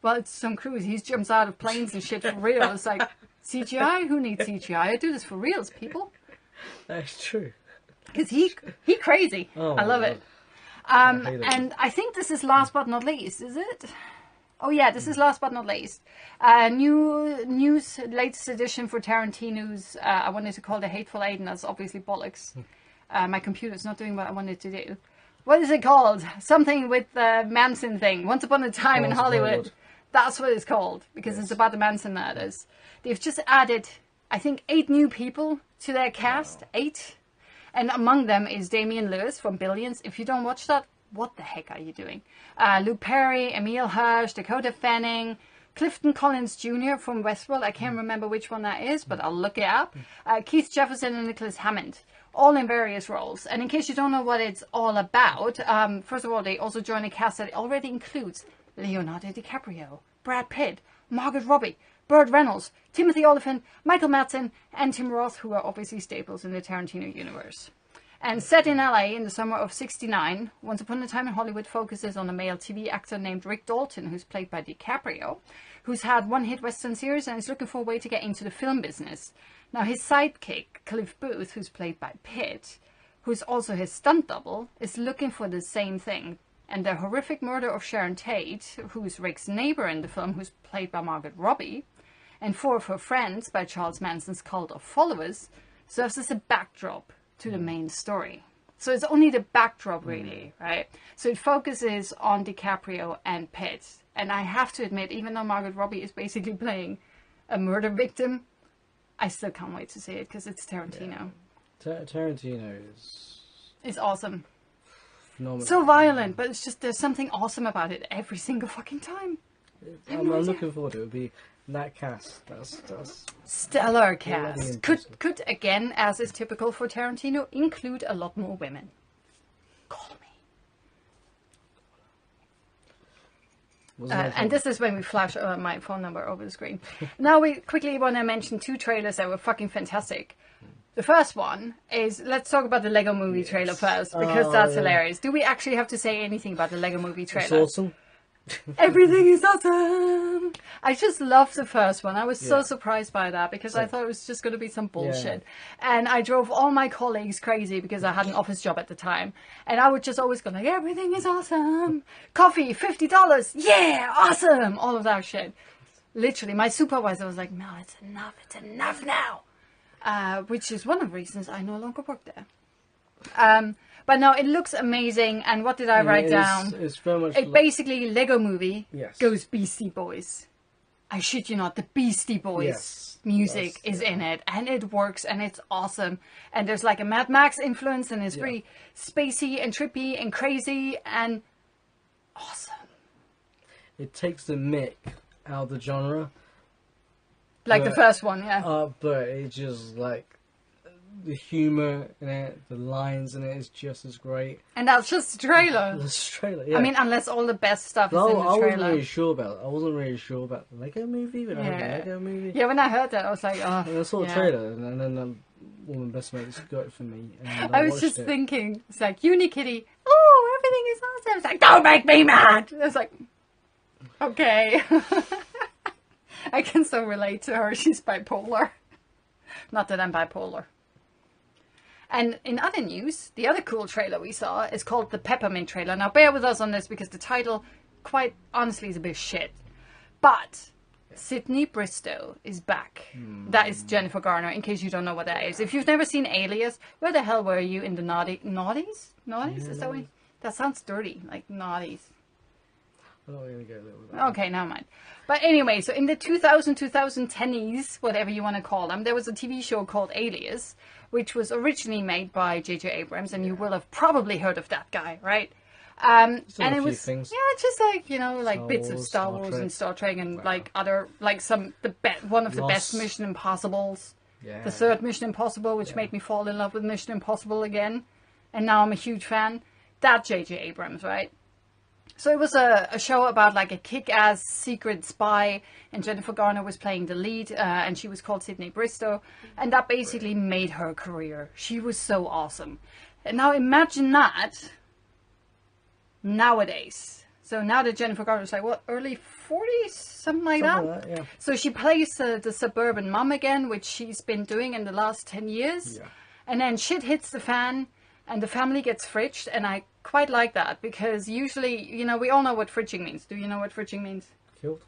Well, it's Tom Cruise. He jumps out of planes and shit for real. It's like, CGI? Who needs CGI? I do this for reals, people. That's true. Because he crazy. Oh, I love it. And I think this is last but not least, is it? Oh yeah, this is last but not least. News, latest edition for Tarantino's, I wanted to call The Hateful Eight, and that's obviously bollocks. My computer's not doing what I wanted to do. What is it called? Something with the Manson thing. Once Upon a Time in Hollywood. That's what it's called, because it's about the Manson murders. They've just added, I think, 8 new people to their cast. Wow. 8. And among them is Damian Lewis from Billions. If you don't watch that, what the heck are you doing? Luke Perry, Emile Hirsch, Dakota Fanning, Clifton Collins Jr. from Westworld. I can't remember which one that is, but I'll look it up. Keith Jefferson and Nicholas Hammond. All in various roles. And in case you don't know what it's all about, first of all, they also join a cast that already includes Leonardo DiCaprio, Brad Pitt, Margot Robbie, Burt Reynolds, Timothy Olyphant, Michael Madsen, and Tim Roth, who are obviously staples in the Tarantino universe. And set in LA in the summer of '69, Once Upon a Time in Hollywood focuses on a male TV actor named Rick Dalton, who's played by DiCaprio, who's had one-hit Western series and is looking for a way to get into the film business. Now, his sidekick, Cliff Booth, who's played by Pitt, who's also his stunt double, is looking for the same thing. And the horrific murder of Sharon Tate, who's Rick's neighbor in the film, who's played by Margot Robbie, and 4 of her friends by Charles Manson's cult of followers, serves as a backdrop to the main story. So it's only the backdrop, really, right? So it focuses on DiCaprio and Pitt. And I have to admit, even though Margot Robbie is basically playing a murder victim, I still can't wait to see it, because it's Tarantino. Yeah. Tarantino is awesome. Phenomenal. So violent, but it's just, there's something awesome about it every single fucking time. I'm looking forward to it. It'll be that cast. That's stellar cast. Could again, as is typical for Tarantino, include a lot more women. Call me. And this is when we flash my phone number over the screen. Now we quickly want to mention 2 trailers that were fucking fantastic. The first one is, let's talk about the Lego Movie trailer first, because that's hilarious. Do we actually have to say anything about the Lego Movie trailer? It's awesome. Everything is awesome. I just loved the first one. I was so surprised by that because I thought it was just going to be some bullshit. And I drove all my colleagues crazy because I had an office job at the time. And I would just always go like, everything is awesome. Coffee, $50. Yeah, awesome. All of that shit. Literally, my supervisor was like, no, it's enough. It's enough now. Which is one of the reasons I no longer work there. But no, it looks amazing. And what did I write down? It's very much basically Lego Movie goes Beastie Boys. I shit you not, the Beastie Boys music is in it. And it works and it's awesome. And there's like a Mad Max influence and it's very spacey and trippy and crazy and awesome. It takes the mick out of the genre. Like the first one, but it's just like... the humour in it, the lines in it is just as great. And that's just the trailer. The trailer, yeah. I mean, unless all the best stuff is in the trailer. I wasn't really sure about it. I wasn't really sure about the Lego Movie, but I heard the Lego Movie. Yeah, when I heard that, I was like, oh. And I saw the trailer, and then one of my best mates got it for me. And I was just thinking, it's like, Unikitty, oh, everything is awesome. It's like, don't make me mad! I was like, okay. I can so relate to her. She's bipolar. Not that I'm bipolar. And in other news, the other cool trailer we saw is called the Peppermint trailer. Now, bear with us on this because the title, quite honestly, is a bit shit. But Sydney Bristow is back. That is Jennifer Garner, in case you don't know what that is. If you've never seen Alias, where the hell were you in the naughties? Naughties? Is that what? That sounds dirty, like naughties. I'm not going to go there with that. Okay, never mind. But anyway, so in the 2010s, whatever you want to call them, there was a TV show called Alias, which was originally made by J.J. Abrams, and you will have probably heard of that guy, right? And it was, just like, you know, like bits of Star Wars and Star Trek and like other, like one of the best Mission Impossibles. Yeah. The third Mission Impossible, which made me fall in love with Mission Impossible again. And now I'm a huge fan. That J.J. Abrams, right? So it was a show about like a kick-ass secret spy, and Jennifer Garner was playing the lead, and she was called Sydney Bristow, and that basically made her career. She was so awesome. And now imagine that nowadays. So now that Jennifer Garner is like, what, early 40s? Something like that? Yeah. So she plays the suburban mom again, which she's been doing in the last 10 years. Yeah. And then shit hits the fan, and the family gets fridged, and I quite like that, because usually, you know, we all know what fridging means. Do you know what fridging means? Killed?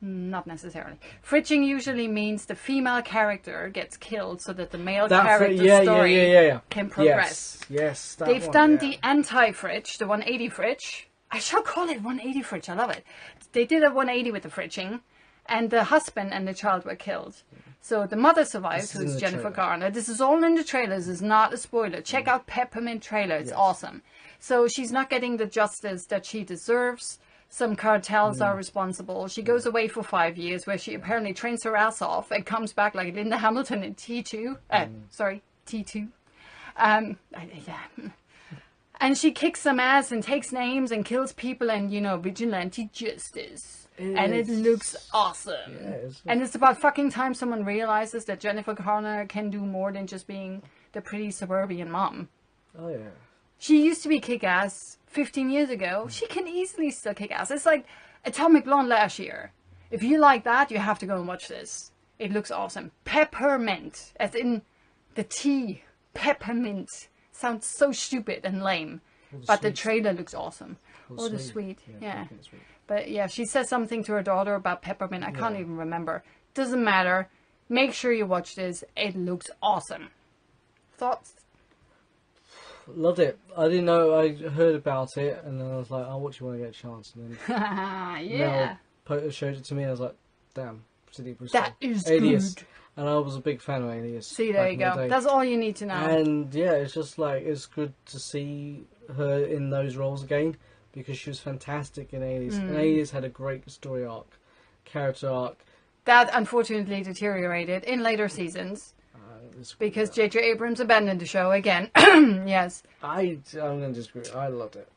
Not necessarily. Fridging usually means the female character gets killed so that the male character's story can progress. Yes. They've done the anti-fridge, the 180 fridge. I shall call it 180 fridge. I love it. They did a 180 with the fridging, and the husband and the child were killed. So the mother survives, who's Jennifer Garner. This is all in the trailers. This is not a spoiler. Check out Peppermint trailer. It's awesome. So she's not getting the justice that she deserves. Some cartels are responsible. She goes away for 5 years, where she apparently trains her ass off and comes back like Linda Hamilton in T2. T2. And she kicks some ass and takes names and kills people and, you know, vigilante justice. And it looks awesome. Yeah, and it's about fucking time someone realizes that Jennifer Garner can do more than just being the pretty suburban mom. Oh, yeah. She used to be kick-ass 15 years ago. She can easily still kick-ass. It's like Atomic Blonde last year. If you like that, you have to go and watch this. It looks awesome. Peppermint, as in the tea. Peppermint. Sounds so stupid and lame. But the trailer looks awesome. The sweet. Yeah. But yeah, she says something to her daughter about peppermint. I can't even remember. Doesn't matter. Make sure you watch this. It looks awesome. Thoughts? Loved it. I didn't know. I heard about it, and then I was like, "I'll watch it when I get a chance." And then Mel showed it to me, and I was like, "Damn, Sydney Bristow. That is Alias." good. And I was a big fan of Alias. See, there you go. That's all you need to know. And yeah, it's just like, it's good to see her in those roles again, because she was fantastic in Alias. And Alias had a great story arc, character arc. That unfortunately deteriorated in later seasons. Because J.J. Abrams abandoned the show again. Yes. I'm going to disagree. I loved it.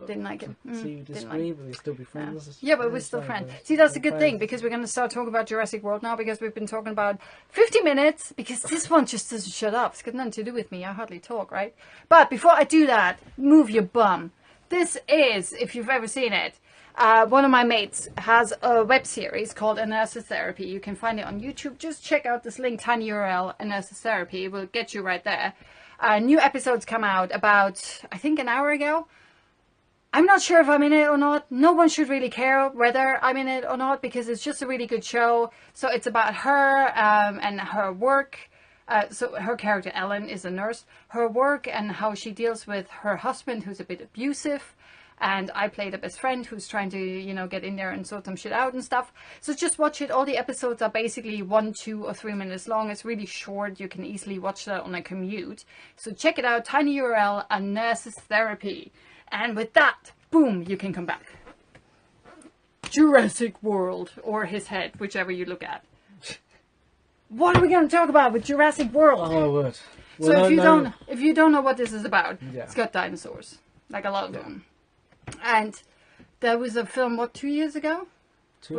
Didn't like it. See, you disagree, but we still be friends. No. Yeah, but we're still friends. See, that's a good thing, because we're going to start talking about Jurassic World now, because we've been talking about 50 minutes, because this one just doesn't shut up. It's got nothing to do with me. I hardly talk, right? But before I do that, move your bum. This is, if you've ever seen it, one of my mates has a web series called Analysis Therapy. You can find it on YouTube. Just check out this link, tiny URL, Analysis Therapy. It will get you right there. New episodes come out about, I think, an hour ago. I'm not sure if I'm in it or not. No one should really care whether I'm in it or not because it's just a really good show. So it's about her and her work. So her character, Ellen, is a nurse. Her work and how she deals with her husband, who's a bit abusive. And I play the best friend who's trying to, you know, get in there and sort some shit out and stuff. So just watch it. All the episodes are basically 1, 2, or 3 minutes long. It's really short. You can easily watch that on a commute. So check it out. Tiny URL, Analysis Therapy. And with that, boom, you can come back. Jurassic World, or his head, whichever you look at. What are we going to talk about with Jurassic World? Oh my word! Well, so if you don't know what this is about, it's got dinosaurs, like a lot of them. And there was a film, what, 2 years ago? 2,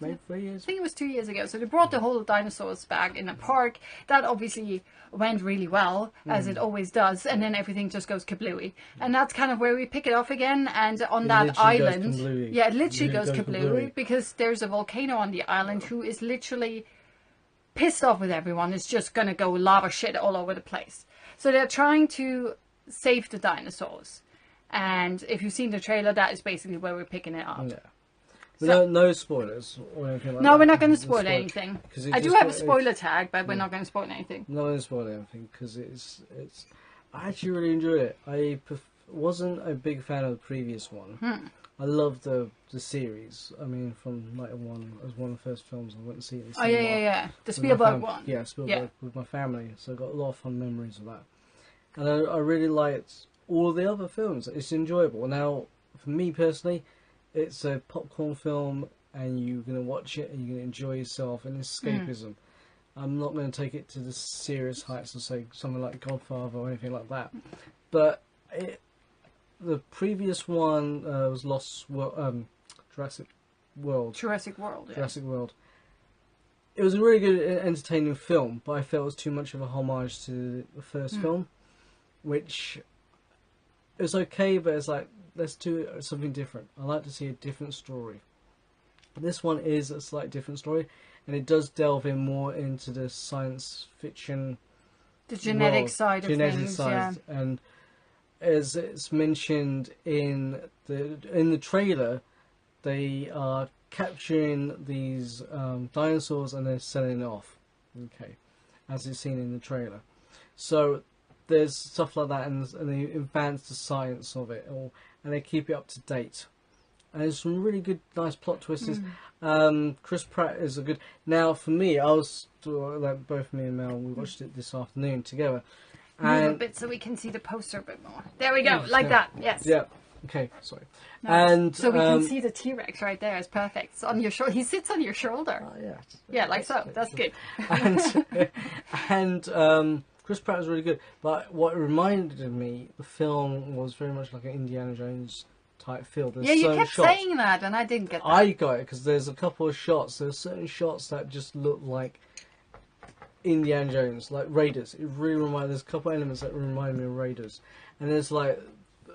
maybe 3 years. I think it was 2 years ago. So they brought the whole dinosaurs back in a park. That obviously went really well, as it always does. And then everything just goes kablooey. And that's kind of where we pick it off again. And on that island, it literally goes kablooey because there's a volcano on the island who is literally pissed off with everyone. It's just going to go lava shit all over the place. So they're trying to save the dinosaurs. And if you've seen the trailer, that is basically where we're picking it up. Yeah. So, no spoilers or anything like that. No, we're not going to spoil anything. I do have a spoiler tag, but we're not going to spoil anything. Not going to spoil anything because it's. I actually really enjoyed it. I wasn't a big fan of the previous one. I loved the series. I mean, from 91 as one of the first films I went to see it in the cinema. Yeah. The Spielberg one. Yeah, Spielberg with my family. So I got a lot of fond memories of that. And I really liked all the other films. It's enjoyable. Now, for me personally, it's a popcorn film and you're going to watch it and you're going to enjoy yourself and escapism. I'm not going to take it to the serious heights of, say, something like Godfather or anything like that. But the previous one was Jurassic World. Jurassic World, yeah. Jurassic World. It was a really good, entertaining film, but I felt it was too much of a homage to the first film, which is okay, but it's like, let's do something different. I like to see a different story. This one is a slightly different story, and it does delve in more into the science fiction, the genetic side of things. And as it's mentioned in the trailer, they are capturing these dinosaurs and they're selling it off. Okay, as it's seen in the trailer. So there's stuff like that, and they advance the science of it all, and they keep it up to date. And there's some really good, nice plot twists. Chris Pratt is a good. Now, for me, I was like both me and Mel. We watched it this afternoon together. Move a bit so we can see the poster a bit more. There we go, like that. Yes. Yeah. Okay. Sorry. Nice. And so we can see the T-Rex right there. It's perfect. It's on your shoulder. He sits on your shoulder. Yeah. Yeah, like so. That's good. And Chris Pratt was really good. But what it reminded me, the film was very much like an Indiana Jones type feel. There's you kept saying that, and I didn't get that. I got it because there's a couple of shots. There's certain shots that just look like Indiana Jones, like Raiders. It really reminded. There's a couple of elements that remind me of Raiders, and there's like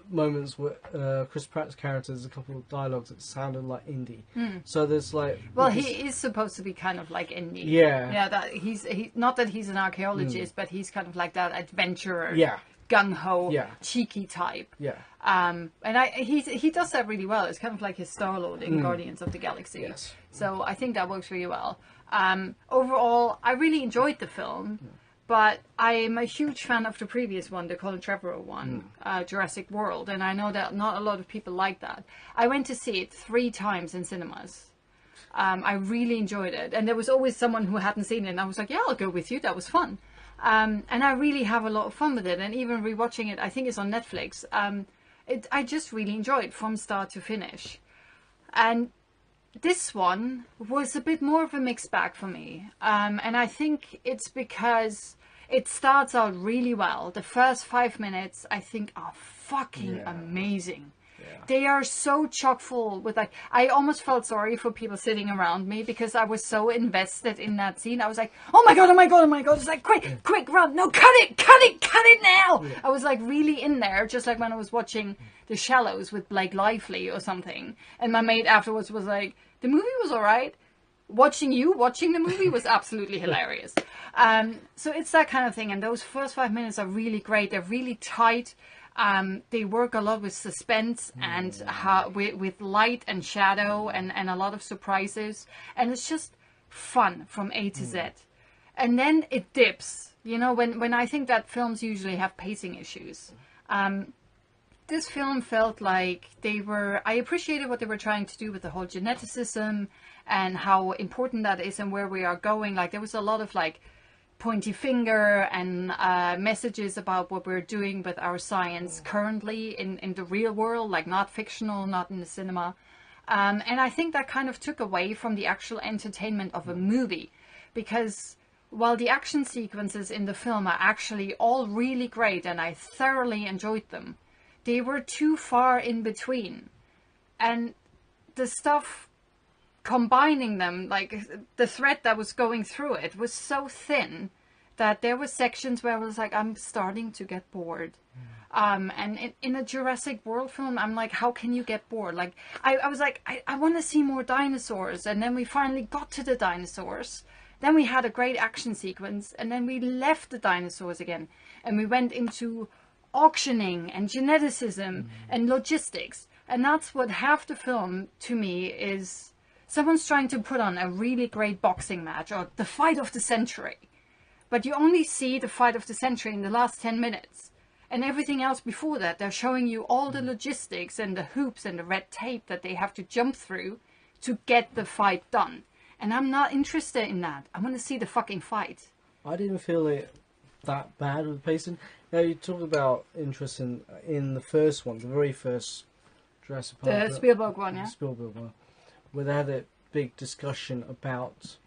moments where Chris Pratt's character, there's a couple of dialogues that sounded like Indy. So there's like, well, he is supposed to be kind of like Indy. Yeah. That he's not that he's an archaeologist, but he's kind of like that adventurer. Yeah. Gung ho, cheeky type. Yeah. And he does that really well. It's kind of like his Star-Lord in Guardians of the Galaxy. Yes. So I think that works really well. Overall, I really enjoyed the film, but I'm a huge fan of the previous one, the Colin Trevorrow one, Jurassic World, and I know that not a lot of people like that. I went to see it 3 times in cinemas. I really enjoyed it, and there was always someone who hadn't seen it, and I was like, yeah, I'll go with you, that was fun. And I really have a lot of fun with it, and even rewatching it, I think it's on Netflix, I just really enjoyed it from start to finish. And this one was a bit more of a mixed bag for me, and I think it's because it starts out really well. The first 5 minutes, I think, are fucking amazing. They are so chock full with like, I almost felt sorry for people sitting around me because I was so invested in that scene. I was like, oh my God, oh my God, oh my God. It's like, quick, run. No, cut it now. I was like really in there, just like when I was watching The Shallows with Blake Lively or something. And my mate afterwards was like, the movie was all right. Watching the movie was absolutely hilarious. So it's that kind of thing. And those first 5 minutes are really great. They're really tight. They work a lot with suspense and with light and shadow and a lot of surprises. And it's just fun from A to Z. And then it dips. You know, when I think that films usually have pacing issues. This film felt like I appreciated what they were trying to do with the whole geneticism and how important that is and where we are going. Like, there was a lot of like pointy finger and messages about what we're doing with our science currently in the real world, like not fictional, not in the cinema. And I think that kind of took away from the actual entertainment of a movie, because while the action sequences in the film are actually all really great and I thoroughly enjoyed them, they were too far in between. And the stuff combining them, like the thread that was going through it, was so thin that there were sections where I was like, I'm starting to get bored. And in a Jurassic World film, I'm like, how can you get bored? Like, I was like, I want to see more dinosaurs. And then we finally got to the dinosaurs. Then we had a great action sequence. And then we left the dinosaurs again. And we went into auctioning and geneticism and logistics. And that's what half the film, to me, is someone's trying to put on a really great boxing match or the fight of the century. But you only see the fight of the century in the last 10 minutes. And everything else before that, they're showing you all the logistics and the hoops and the red tape that they have to jump through to get the fight done. And I'm not interested in that. I want to see the fucking fight. I didn't feel it that bad with the pacing. Now, you talked about interest in the first one, the very first Jurassic Park. The Spielberg one, yeah? Spielberg one. Where they had a big discussion about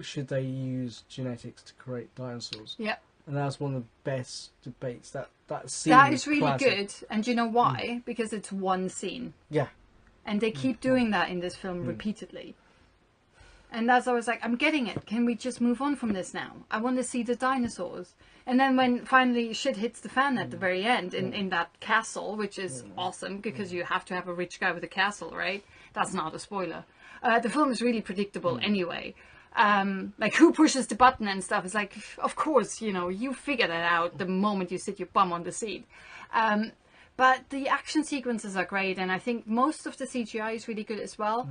should they use genetics to create dinosaurs? Yeah. And that's one of the best debates. That scene. That is really classic. good. And do you know why? Because it's one scene. Yeah. And they keep doing that in this film repeatedly. And that's, I was like, I'm getting it. Can we just move on from this now? I want to see the dinosaurs. And then when finally shit hits the fan at the very end in that castle, which is awesome because you have to have a rich guy with a castle, right? That's not a spoiler. The film is really predictable anyway. Like who pushes the button and stuff. It's like, of course, you know, you figure that out the moment you sit your bum on the seat. But the action sequences are great, and I think most of the CGI is really good as well.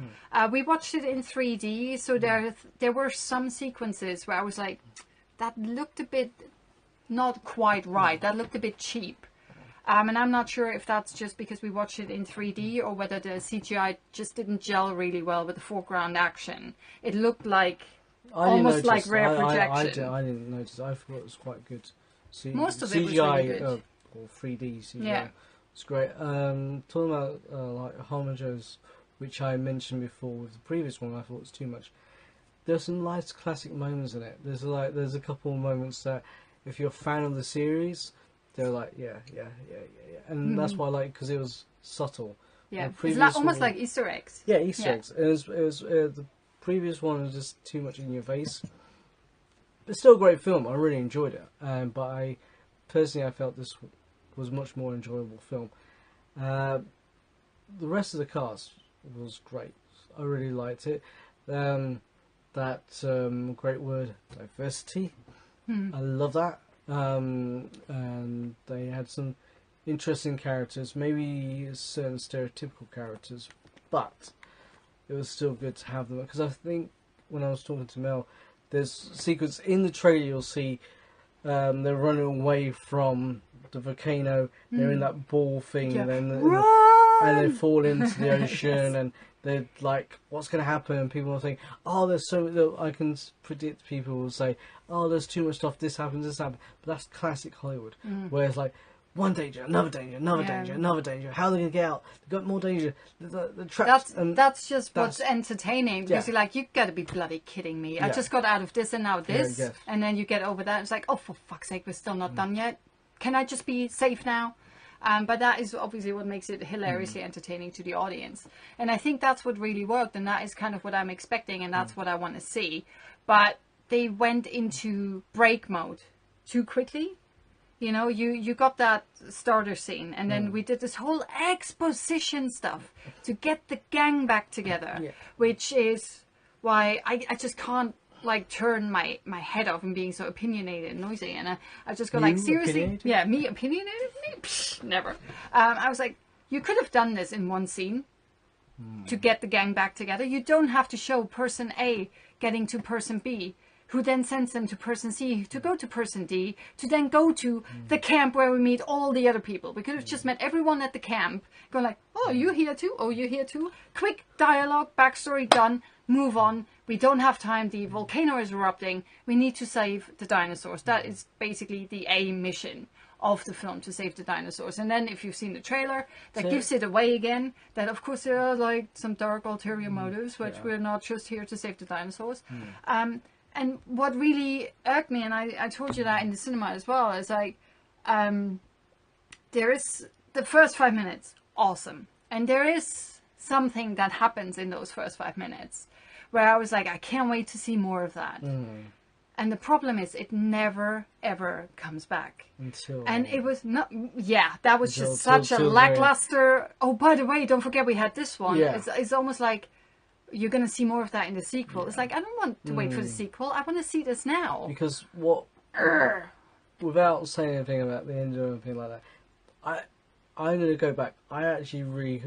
We watched it in 3D, so there were some sequences where I was like, that looked a bit not quite right. That looked a bit cheap. And I'm not sure if that's just because we watched it in 3D or whether the CGI just didn't gel really well with the foreground action. It looked like almost like rare projection. I didn't notice. I thought it was quite good. Most of it was really good. Or 3D CGI. Yeah. It's great. Talking about like homages, which I mentioned before with the previous one, I thought was too much. There's some nice classic moments in it. There's a couple of moments that, if you're a fan of the series, they're like, yeah, and that's why I like, because it was subtle. Yeah, it's almost like Easter eggs. Yeah, Easter eggs. It was the previous one was just too much in your face. It's still a great film. I really enjoyed it, but I felt this was a much more enjoyable film. The rest of the cast was great. I really liked it. That great word, diversity. I love that. And they had some interesting characters, maybe certain stereotypical characters, but it was still good to have them, because I think when I was talking to Mel, there's a sequence in the trailer you'll see they're running away from the volcano, they're in that ball thing, and they fall into the ocean, and they're like, what's going to happen? And people will think, oh, there's so I can predict people will say, oh, there's too much stuff, this happens. But that's classic Hollywood, where it's like, one danger, another danger, another danger, another danger. How are they going to get out? They've got more danger. The traps. That's just what's entertaining, because you're like, you've got to be bloody kidding me. I just got out of this and now this. And then you get over that. It's like, oh, for fuck's sake, we're still not done yet. Can I just be safe now? But that is obviously what makes it hilariously entertaining to the audience. And I think that's what really worked, and that is kind of what I'm expecting, and that's what I want to see. But they went into break mode too quickly. You know, you got that starter scene, and then we did this whole exposition stuff to get the gang back together, which is why I just can't like turn my head off and being so opinionated and noisy, and I just go like, seriously, opinionated? me opinionated? Me? Psh, never. I was like, you could have done this in one scene to get the gang back together. You don't have to show person A getting to person B, who then sends them to person C to go to person D, to then go to the camp where we meet all the other people. We could have just met everyone at the camp, go like, oh, you here too? Oh, you here too? Quick dialogue, backstory done, move on. We don't have time. The volcano is erupting. We need to save the dinosaurs. That is basically the A mission of the film, to save the dinosaurs. And then if you've seen the trailer, that gives it away again, that of course there are like some dark ulterior motives, which we're not just here to save the dinosaurs. And what really irked me, and I told you that in the cinema as well, is like, there is the first 5 minutes, awesome. And there is something that happens in those first 5 minutes where I was like, I can't wait to see more of that. And the problem is it never, ever comes back. And it was not, that was just such a lackluster, oh, by the way, don't forget we had this one. It's almost like, you're going to see more of that in the sequel. It's like, I don't want to wait for the sequel. I want to see this now. Because without saying anything about the end or anything like that, I'm going to go back. I actually really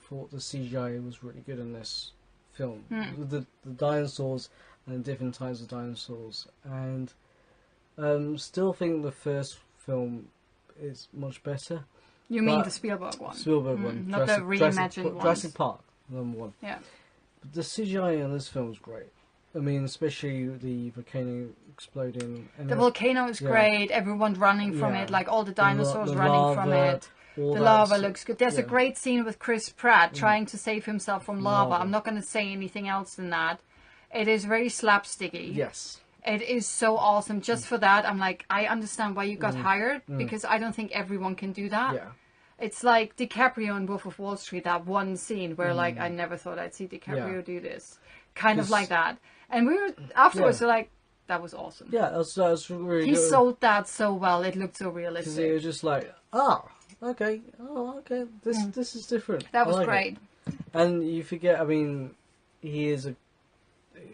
thought the CGI was really good in this film. The dinosaurs and different types of dinosaurs. And still think the first film is much better. You mean the Spielberg one? Spielberg one. Not the reimagined one. Jurassic Park, number one. Yeah. But the CGI in this film is great. I mean, especially the volcano exploding. And the volcano is great. Everyone running from it, like all the dinosaurs the running lava, from it. The lava looks good. There's a great scene with Chris Pratt trying to save himself from lava. I'm not going to say anything else than that. It is very slapsticky. Yes. It is so awesome. Just for that, I'm like, I understand why you got hired, because I don't think everyone can do that. Yeah. It's like DiCaprio in Wolf of Wall Street, that one scene where like, I never thought I'd see DiCaprio do this. Kind of like that. And we were, afterwards, we're like, that was awesome. Yeah, that was really He good. sold that so well. It looked so realistic. Because it was just like, okay, this is different. That was like great. It. And you forget, I mean, he's a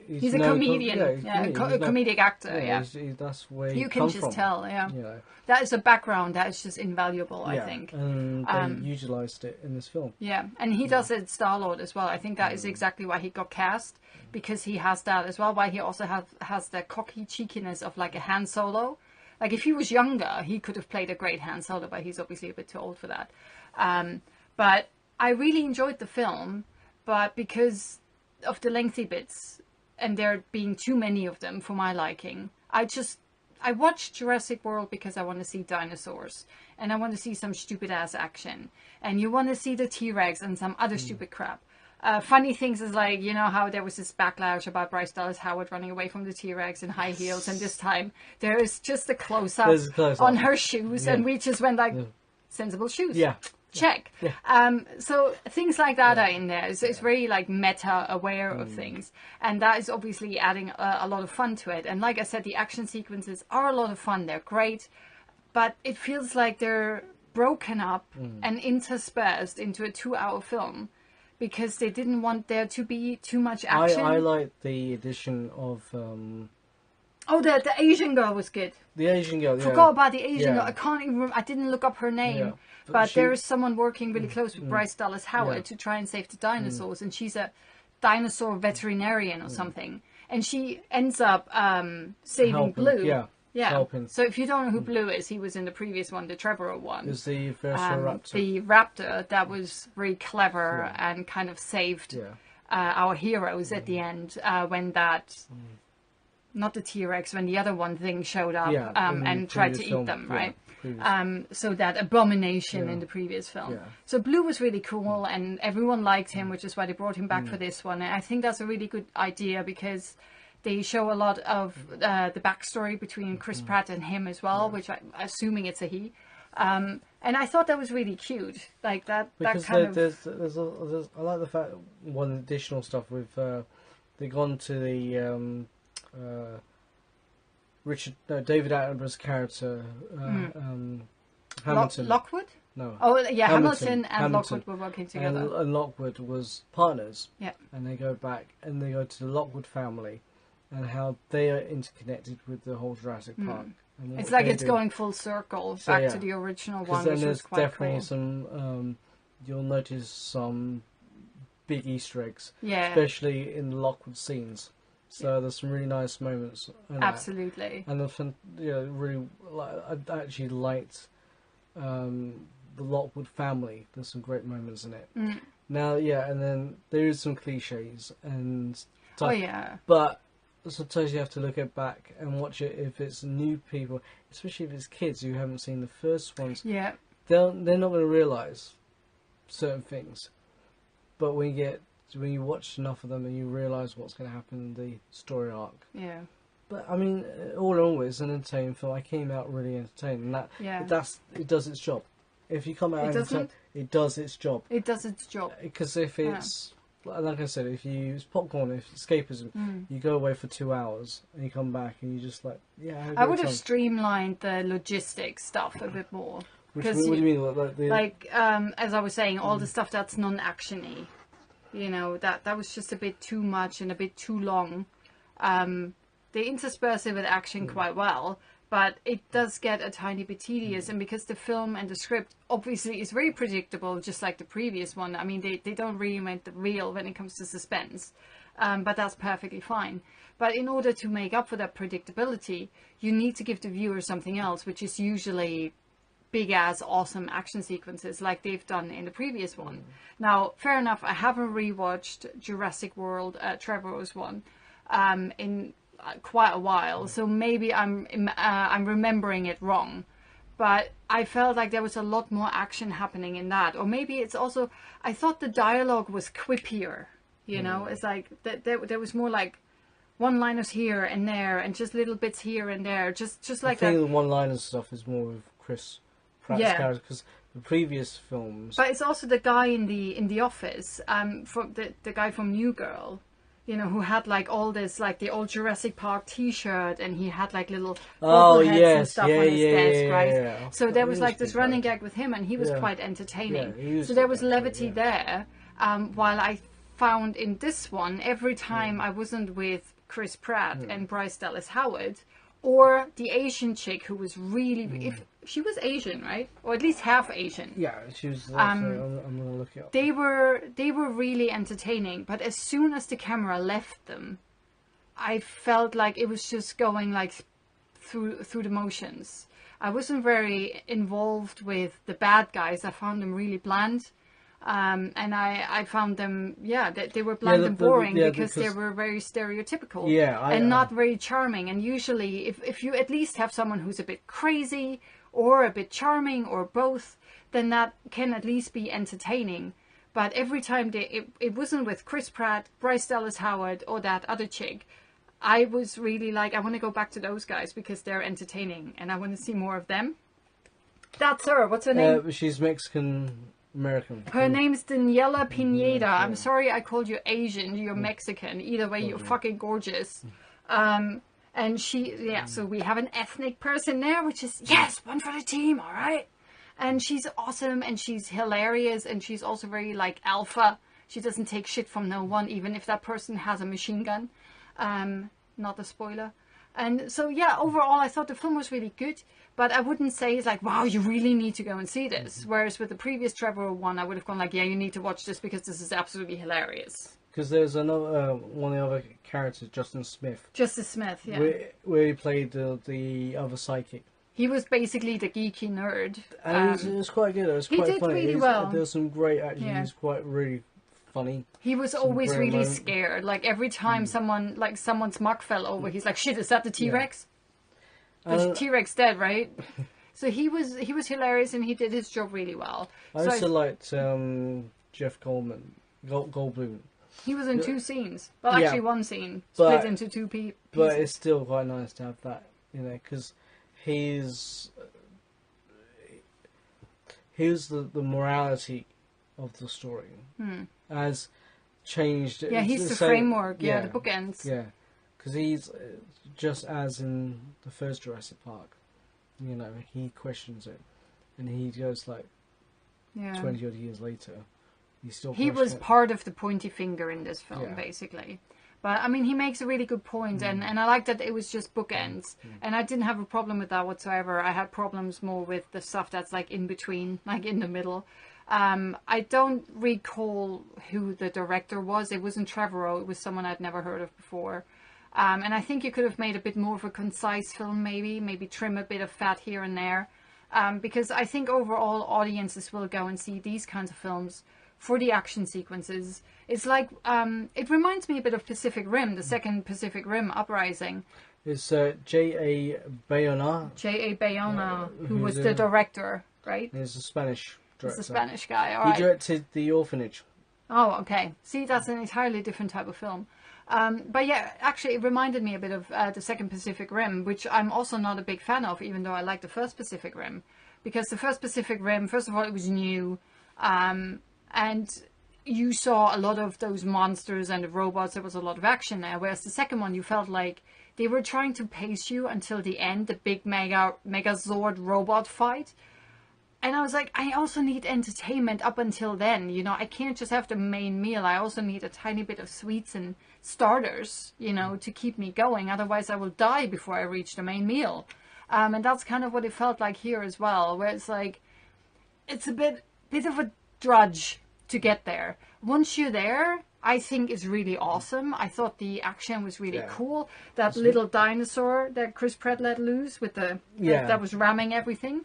comedian, a comedic actor, that's where you can just tell, You know. That is a background that is just invaluable, I think. And they utilised it in this film. Yeah, and he does it Star-Lord as well. I think that is exactly why he got cast, because he has that as well, why he also has the cocky cheekiness of like a Han Solo. Like if he was younger, he could have played a great Han Solo, but he's obviously a bit too old for that. But I really enjoyed the film, but because of the lengthy bits, and there being too many of them for my liking, I watched Jurassic World because I want to see dinosaurs, and I want to see some stupid ass action, and you want to see the T-Rex and some other stupid crap. Funny things is like, you know how there was this backlash about Bryce Dallas Howard running away from the T-Rex in high heels, and this time there is just a close-up on her shoes, and we just went like, sensible shoes. Yeah. Check. Yeah. So things like that are in there. It's very like meta aware of things, and that is obviously adding a lot of fun to it. And like I said, the action sequences are a lot of fun. They're great, but it feels like they're broken up and interspersed into a 2-hour film because they didn't want there to be too much action. I like the addition of. The Asian girl was good. The Asian girl. Forgot about the Asian girl. I can't even. I didn't look up her name. Yeah. But there is someone working really close with Bryce Dallas Howard to try and save the dinosaurs, and she's a dinosaur veterinarian or something, and she ends up saving Blue. Yeah. Helping. So if you don't know who Blue is, he was in the previous one, the Trevor one. Is the Velociraptor. The raptor that was very clever and kind of saved our heroes at the end when that. Not the T-Rex, when the other one thing showed up and tried to eat them, right? So that abomination in the previous film. Yeah. So Blue was really cool, and everyone liked him, which is why they brought him back for this one. And I think that's a really good idea because they show a lot of the backstory between Chris Pratt and him as well, which I'm assuming it's a he. And I thought that was really cute, like that. Because that kind of. there's I like the fact one additional stuff with they've gone to the David Attenborough's character Hamilton. Lockwood? No. Oh yeah, Hamilton and Hamilton. Lockwood were working together. And Lockwood was partners. Yeah. And they go back and they go to the Lockwood family, and how they are interconnected with the whole Jurassic Park. And It's like it's do. going full circle back to the original one, Then which there's was quite definitely cool. some. You'll notice some big Easter eggs, Yeah. especially in the Lockwood scenes. So there's some really nice moments. In Absolutely. That. And really, I actually liked the Lockwood family. There's some great moments in it. Now, and then there is some cliches and stuff. Oh yeah. But sometimes you have to look it back and watch it if it's new people, especially if it's kids who haven't seen the first ones. Yeah. They're not going to realise certain things. But when you watch enough of them and you realise what's going to happen in the story arc. Yeah. But I mean, all in all, it's an entertaining film. I came out really entertained, and it does its job. If you come out entertained, it does its job. It does its job. Because if it's like I said, if you use popcorn, if escapism, you go away for 2 hours and you come back and you just like, I would have streamlined the logistics stuff a bit more. What do you mean? Like as I was saying, all the stuff that's non-actiony, that was just a bit too much and a bit too long. They intersperse it with action quite well, but it does get a tiny bit tedious. And because the film and the script obviously is very predictable, just like the previous one, I mean, they don't reinvent the wheel when it comes to suspense. But that's perfectly fine. But in order to make up for that predictability, you need to give the viewer something else, which is usually big-ass awesome action sequences like they've done in the previous one. Now, fair enough, I haven't rewatched Jurassic World, Trevorrow's one, in quite a while, so maybe I'm remembering it wrong. But I felt like there was a lot more action happening in that. Or maybe it's also, I thought the dialogue was quippier, It's like, there was more like one-liners here and there, and just little bits here and there, just like that. I think the one-liner stuff is more with Chris Pratt's character, because the previous films... But it's also the guy in the office, from the guy from New Girl, who had like all this, like the old Jurassic Park T-shirt, and he had like little bobbleheads and stuff on his desk, right? Yeah. So there was like this running gag with him, and he was quite entertaining. So there was levity there, while I found in this one, every time I wasn't with Chris Pratt and Bryce Dallas Howard, or the Asian chick who was really, if she was Asian, right? Or at least half Asian. Yeah, she was. I'm gonna look it up. They were really entertaining, but as soon as the camera left them, I felt like it was just going like through the motions. I wasn't very involved with the bad guys. I found them really bland. And I found them, they were bland and boring because they were very stereotypical and not very charming. And usually, if you at least have someone who's a bit crazy or a bit charming or both, then that can at least be entertaining. But every time it wasn't with Chris Pratt, Bryce Dallas Howard, or that other chick, I was really like, I want to go back to those guys because they're entertaining and I want to see more of them. That's her. What's her name? She's Mexican American. Her name's Daniela Pineda. I'm sorry I called you Asian. You're Mexican. Either way, you're fucking gorgeous. And she, so we have an ethnic person there, which is, yes, one for the team, all right? And she's awesome, and she's hilarious, and she's also very, like, alpha. She doesn't take shit from no one, even if that person has a machine gun. Not a spoiler. And so, overall, I thought the film was really good. But I wouldn't say it's like, wow, you really need to go and see this. Whereas with the previous Trevor one, I would have gone like, you need to watch this because this is absolutely hilarious. Because there's another one of the other characters, Justin Smith. Justice Smith, where he played the other psychic. He was basically the geeky nerd. And it was quite good. It was quite funny. He did really well. There was some great action. He was quite really funny. He was always really scared. Like every time someone's mug fell over, he's like, shit, is that the T-Rex? The T-Rex dead, right? So he was hilarious and he did his job really well. I also liked Jeff Goldblum. He was in two scenes. Well, actually one scene split into two pieces. But it's still quite nice to have that, because he's here's the morality of the story as changed. Yeah, he's the framework. Yeah, the bookends. Yeah, because he's just as in the first Jurassic Park. You know, he questions it, and he goes like 20 odd years later. He was part of the pointy finger in this film, basically. But, I mean, he makes a really good point, and I like that it was just bookends. And I didn't have a problem with that whatsoever. I had problems more with the stuff that's, like, in between, like, in the middle. I don't recall who the director was. It wasn't Trevorrow. It was someone I'd never heard of before. And I think you could have made a bit more of a concise film, maybe trim a bit of fat here and there. Because I think overall audiences will go and see these kinds of films for the action sequences. It's like, it reminds me a bit of Pacific Rim, the second Pacific Rim Uprising. It's J.A. Bayona. J.A. Bayona, who was the director, right? He's a Spanish director. He's a Spanish guy, all right. He directed The Orphanage. Oh, okay. See, that's an entirely different type of film. But yeah, actually, it reminded me a bit of the second Pacific Rim, which I'm also not a big fan of, even though I like the first Pacific Rim. Because the first Pacific Rim, first of all, it was new. And you saw a lot of those monsters and the robots. There was a lot of action there. Whereas the second one, you felt like they were trying to pace you until the end, the big Megazord robot fight. And I was like, I also need entertainment up until then. You know, I can't just have the main meal. I also need a tiny bit of sweets and starters, you know, to keep me going. Otherwise, I will die before I reach the main meal. And that's kind of what it felt like here as well, where it's like, it's a bit of a drudge to get there. Once you're there, I think is really awesome. I thought the action was really cool. That little dinosaur that Chris Pratt let loose with that was ramming everything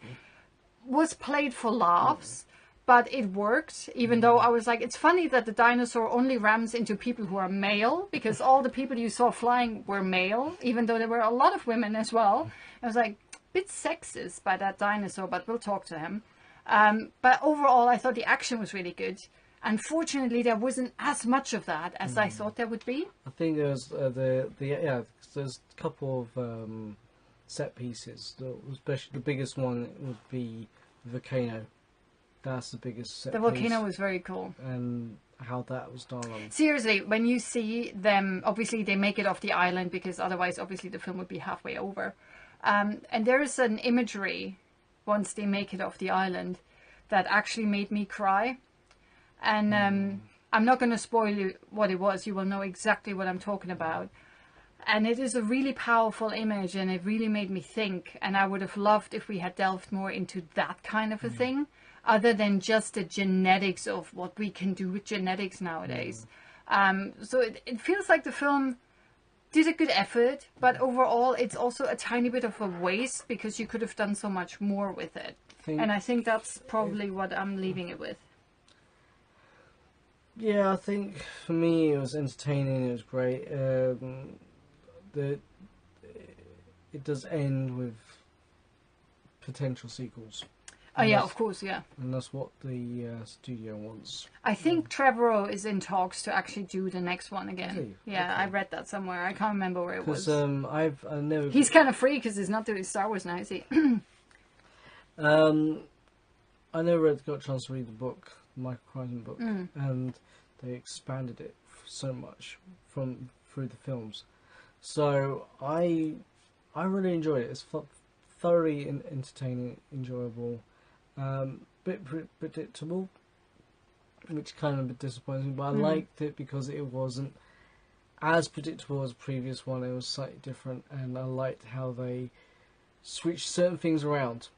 was played for laughs, but it worked, even though I was like, it's funny that the dinosaur only rams into people who are male, because all the people you saw flying were male, even though there were a lot of women as well. I was like, bit sexist by that dinosaur, but we'll talk to him. But overall, I thought the action was really good. Unfortunately, there wasn't as much of that as I thought there would be. I think there's there's a couple of set pieces. Especially the biggest one would be the volcano. That's the biggest set piece. The volcano was very cool. And how that was done. Seriously, when you see them, obviously they make it off the island because otherwise, obviously, the film would be halfway over. And there is an imagery once they make it off the island that actually made me cry. And I'm not going to spoil you what it was. You will know exactly what I'm talking about. And it is a really powerful image, and it really made me think. And I would have loved if we had delved more into that kind of a thing, other than just the genetics of what we can do with genetics nowadays. So it feels like the film did a good effort, but overall it's also a tiny bit of a waste because you could have done so much more with it. And I think that's probably what I'm leaving it with. Yeah, I think for me it was entertaining, it was great. It does end with potential sequels. Oh yeah, of course, yeah. And that's what the studio wants. I think Trevorrow is in talks to actually do the next one again. Really? Yeah, Okay. I read that somewhere. I can't remember where it was. Because I've never. He's kind of free because he's not doing Star Wars now, is he? I never got a chance to read the book, the Michael Crichton book, and they expanded it so much through the films. So I really enjoyed it. It's thoroughly entertaining, enjoyable, bit predictable, which kind of a bit disappointing. But I liked it because it wasn't as predictable as the previous one. It was slightly different, and I liked how they switched certain things around,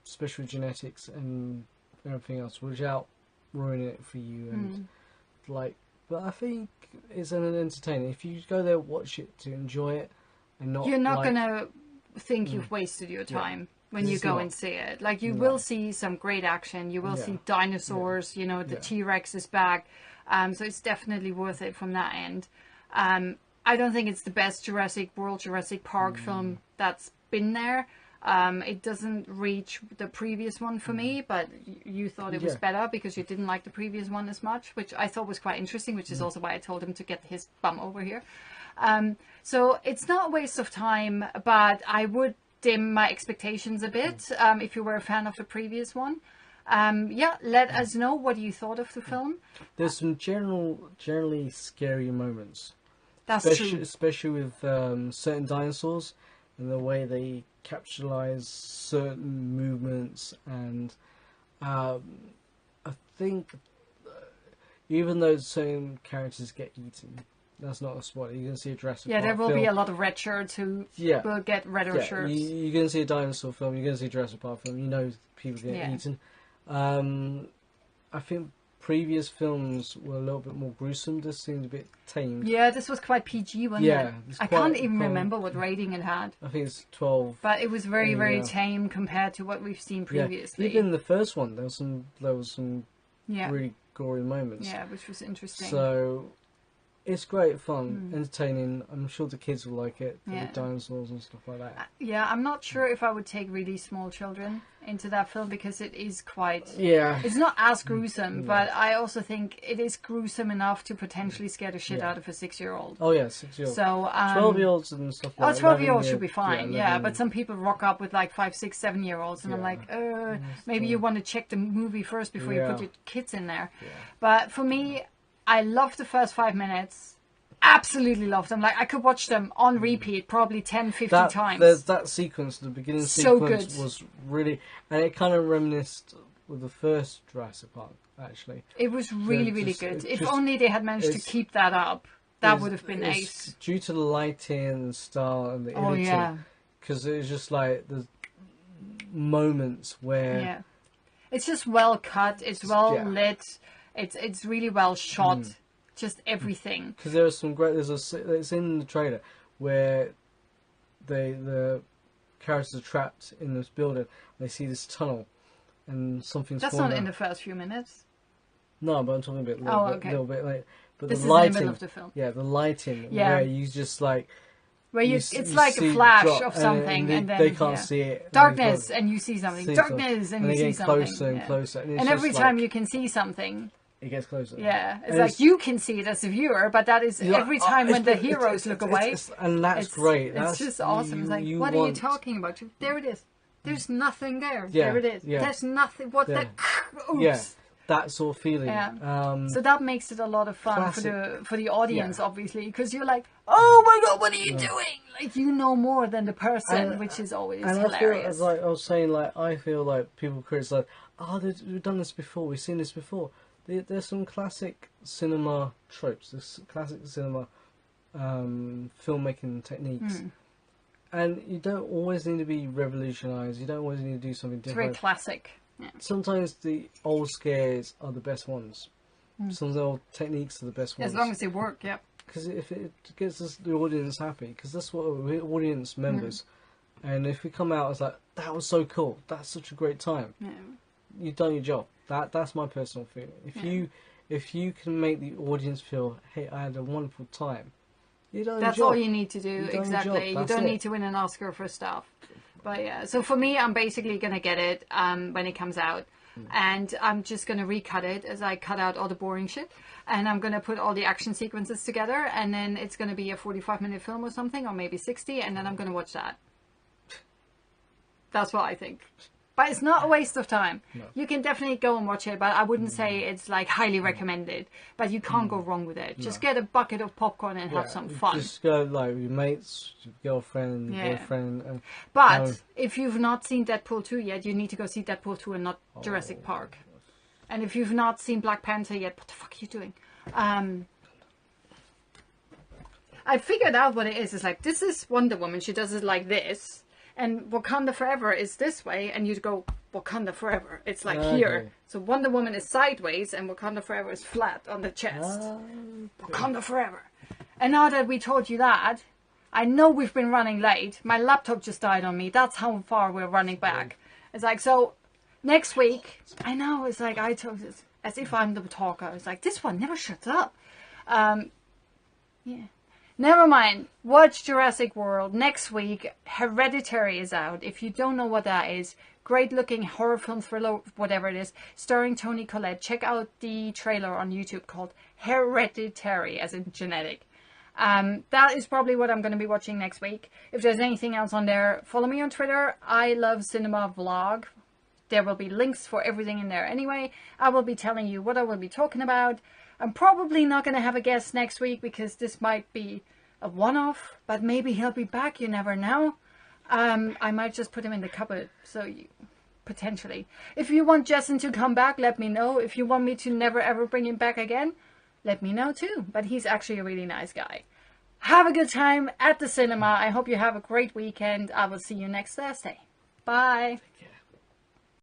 especially genetics and everything else, without ruining it for you. And but I think it's an entertaining. If you go there, watch it to enjoy it, and not you're not gonna think you've wasted your time when you go and see it. Like you will see some great action. You will see dinosaurs. You know, the T-Rex is back. So it's definitely worth it from that end. I don't think it's the best Jurassic Park film that's been there. It doesn't reach the previous one for me, but you thought it was better because you didn't like the previous one as much, which I thought was quite interesting, which is also why I told him to get his bum over here. So it's not a waste of time, but I would dim my expectations a bit if you were a fan of the previous one. Yeah, let us know what you thought of the film. There's some generally scary moments. That's true. Especially with certain dinosaurs and the way they capitalize certain movements. And I think even though certain characters get eaten, that's not a spoiler. You're going to see a Jurassic Park there will film. be a lot of red shirts who will get redder shirts. You're going to see a dinosaur film. You're going to see a Jurassic Park film. You know people get eaten. I think previous films were a little bit more gruesome. This seemed a bit tamed. Yeah, this was quite PG, wasn't it? I can't even remember what rating it had. I think it's 12. But it was very, very tame compared to what we've seen previously. Even in the first one, there was some really gory moments. Yeah, which was interesting. So it's great fun, entertaining. I'm sure the kids will like it. The dinosaurs and stuff like that. I'm not sure if I would take really small children into that film because it is quite... Yeah. It's not as gruesome, but I also think it is gruesome enough to potentially scare the shit out of a 6-year-old. Oh, yeah, 6-year-old. So, 12-year-olds and stuff like that. 12-year-olds should be fine, but some people rock up with like 5, 6, 7-year-olds, and I'm like, maybe you want to check the movie first before you put your kids in there. Yeah. But for me, I loved the first 5 minutes. Absolutely loved them. Like, I could watch them on repeat probably 10, 50 times. There's that sequence, the beginning sequence was really... And it kind of reminisced with the first Jurassic Park, actually. It was really, really good. If only they had managed to keep that up, that would have been ace. Due to the lighting and style and the editing. Because it was just like the moments where... Yeah. It's just well cut. It's well lit. It's really well shot. Just everything. Because there are some great... It's in the trailer where the characters are trapped in this building. They see this tunnel and something's... That's not in the first few minutes. No, but I'm talking a little bit late. But this the lighting, is in the middle of the film. Yeah, the lighting where you just like... Where it's like a flash of something, and then they can't see it. Darkness, and you see something. Darkness, and you see something. Closer and closer. And every time you can see something... It gets closer. Yeah, it's like you can see it as a viewer, but that is every time when the heroes look away. And that's great. It's just awesome. It's like, what are you talking about? There it is. There's nothing there. There it is. There's nothing. What the... Oops. Yeah, that sort of feeling. Yeah. So that makes it a lot of fun for the audience, obviously, because you're like, oh my god, what are you doing? Like, you know more than the person, which is always hilarious. I was saying, like, I feel like people criticize, we've done this before, we've seen this before. There's some classic cinema tropes, there's classic cinema filmmaking techniques. And you don't always need to be revolutionised, you don't always need to do something different. It's very classic. Yeah. Sometimes the old scares are the best ones. Some of the old techniques are the best ones. As long as they work, Because if it gets the audience happy, because that's what we're audience members. And if we come out as like, that was so cool, that's such a great time, you've done your job. That's my personal feeling. If you can make the audience feel, hey, I had a wonderful time, you done your job. That's all you need to do. Exactly. You don't need to win an Oscar for stuff. But yeah, so for me, I'm basically gonna get it when it comes out, and I'm just gonna recut it as I cut out all the boring shit, and I'm gonna put all the action sequences together, and then it's gonna be a 45-minute film or something, or maybe 60, and then I'm gonna watch that. That's what I think. But it's not a waste of time. No. You can definitely go and watch it, but I wouldn't say it's like highly recommended. But you can't go wrong with it. Just get a bucket of popcorn and have some fun. Just go like with your mates, your girlfriend, boyfriend. But if you've not seen Deadpool 2 yet, you need to go see Deadpool 2 and not Jurassic Park. And if you've not seen Black Panther yet, what the fuck are you doing? I figured out what it is. It's like, this is Wonder Woman. She does it like this. And Wakanda Forever is this way, and you go Wakanda Forever. It's like here. So Wonder Woman is sideways, and Wakanda Forever is flat on the chest. Wakanda Forever. And now that we told you that, I know we've been running late. My laptop just died on me. That's how far we're running back. It's like, so next week, I know, it's like, I told this as if I'm the talker. It's like, this one never shuts up. Yeah. Never mind. Watch Jurassic World. Next week, Hereditary is out. If you don't know what that is, great looking horror film thriller, whatever it is, starring Toni Collette. Check out the trailer on YouTube called Hereditary, as in genetic. That is probably what I'm going to be watching next week. If there's anything else on there, follow me on Twitter. ILoveCinema vlog. There will be links for everything in there anyway. I will be telling you what I will be talking about. I'm probably not going to have a guest next week because this might be a one-off, but maybe he'll be back. You never know. I might just put him in the cupboard. So potentially. If you want Jason to come back, let me know. If you want me to never ever bring him back again, let me know too. But he's actually a really nice guy. Have a good time at the cinema. I hope you have a great weekend. I will see you next Thursday. Bye.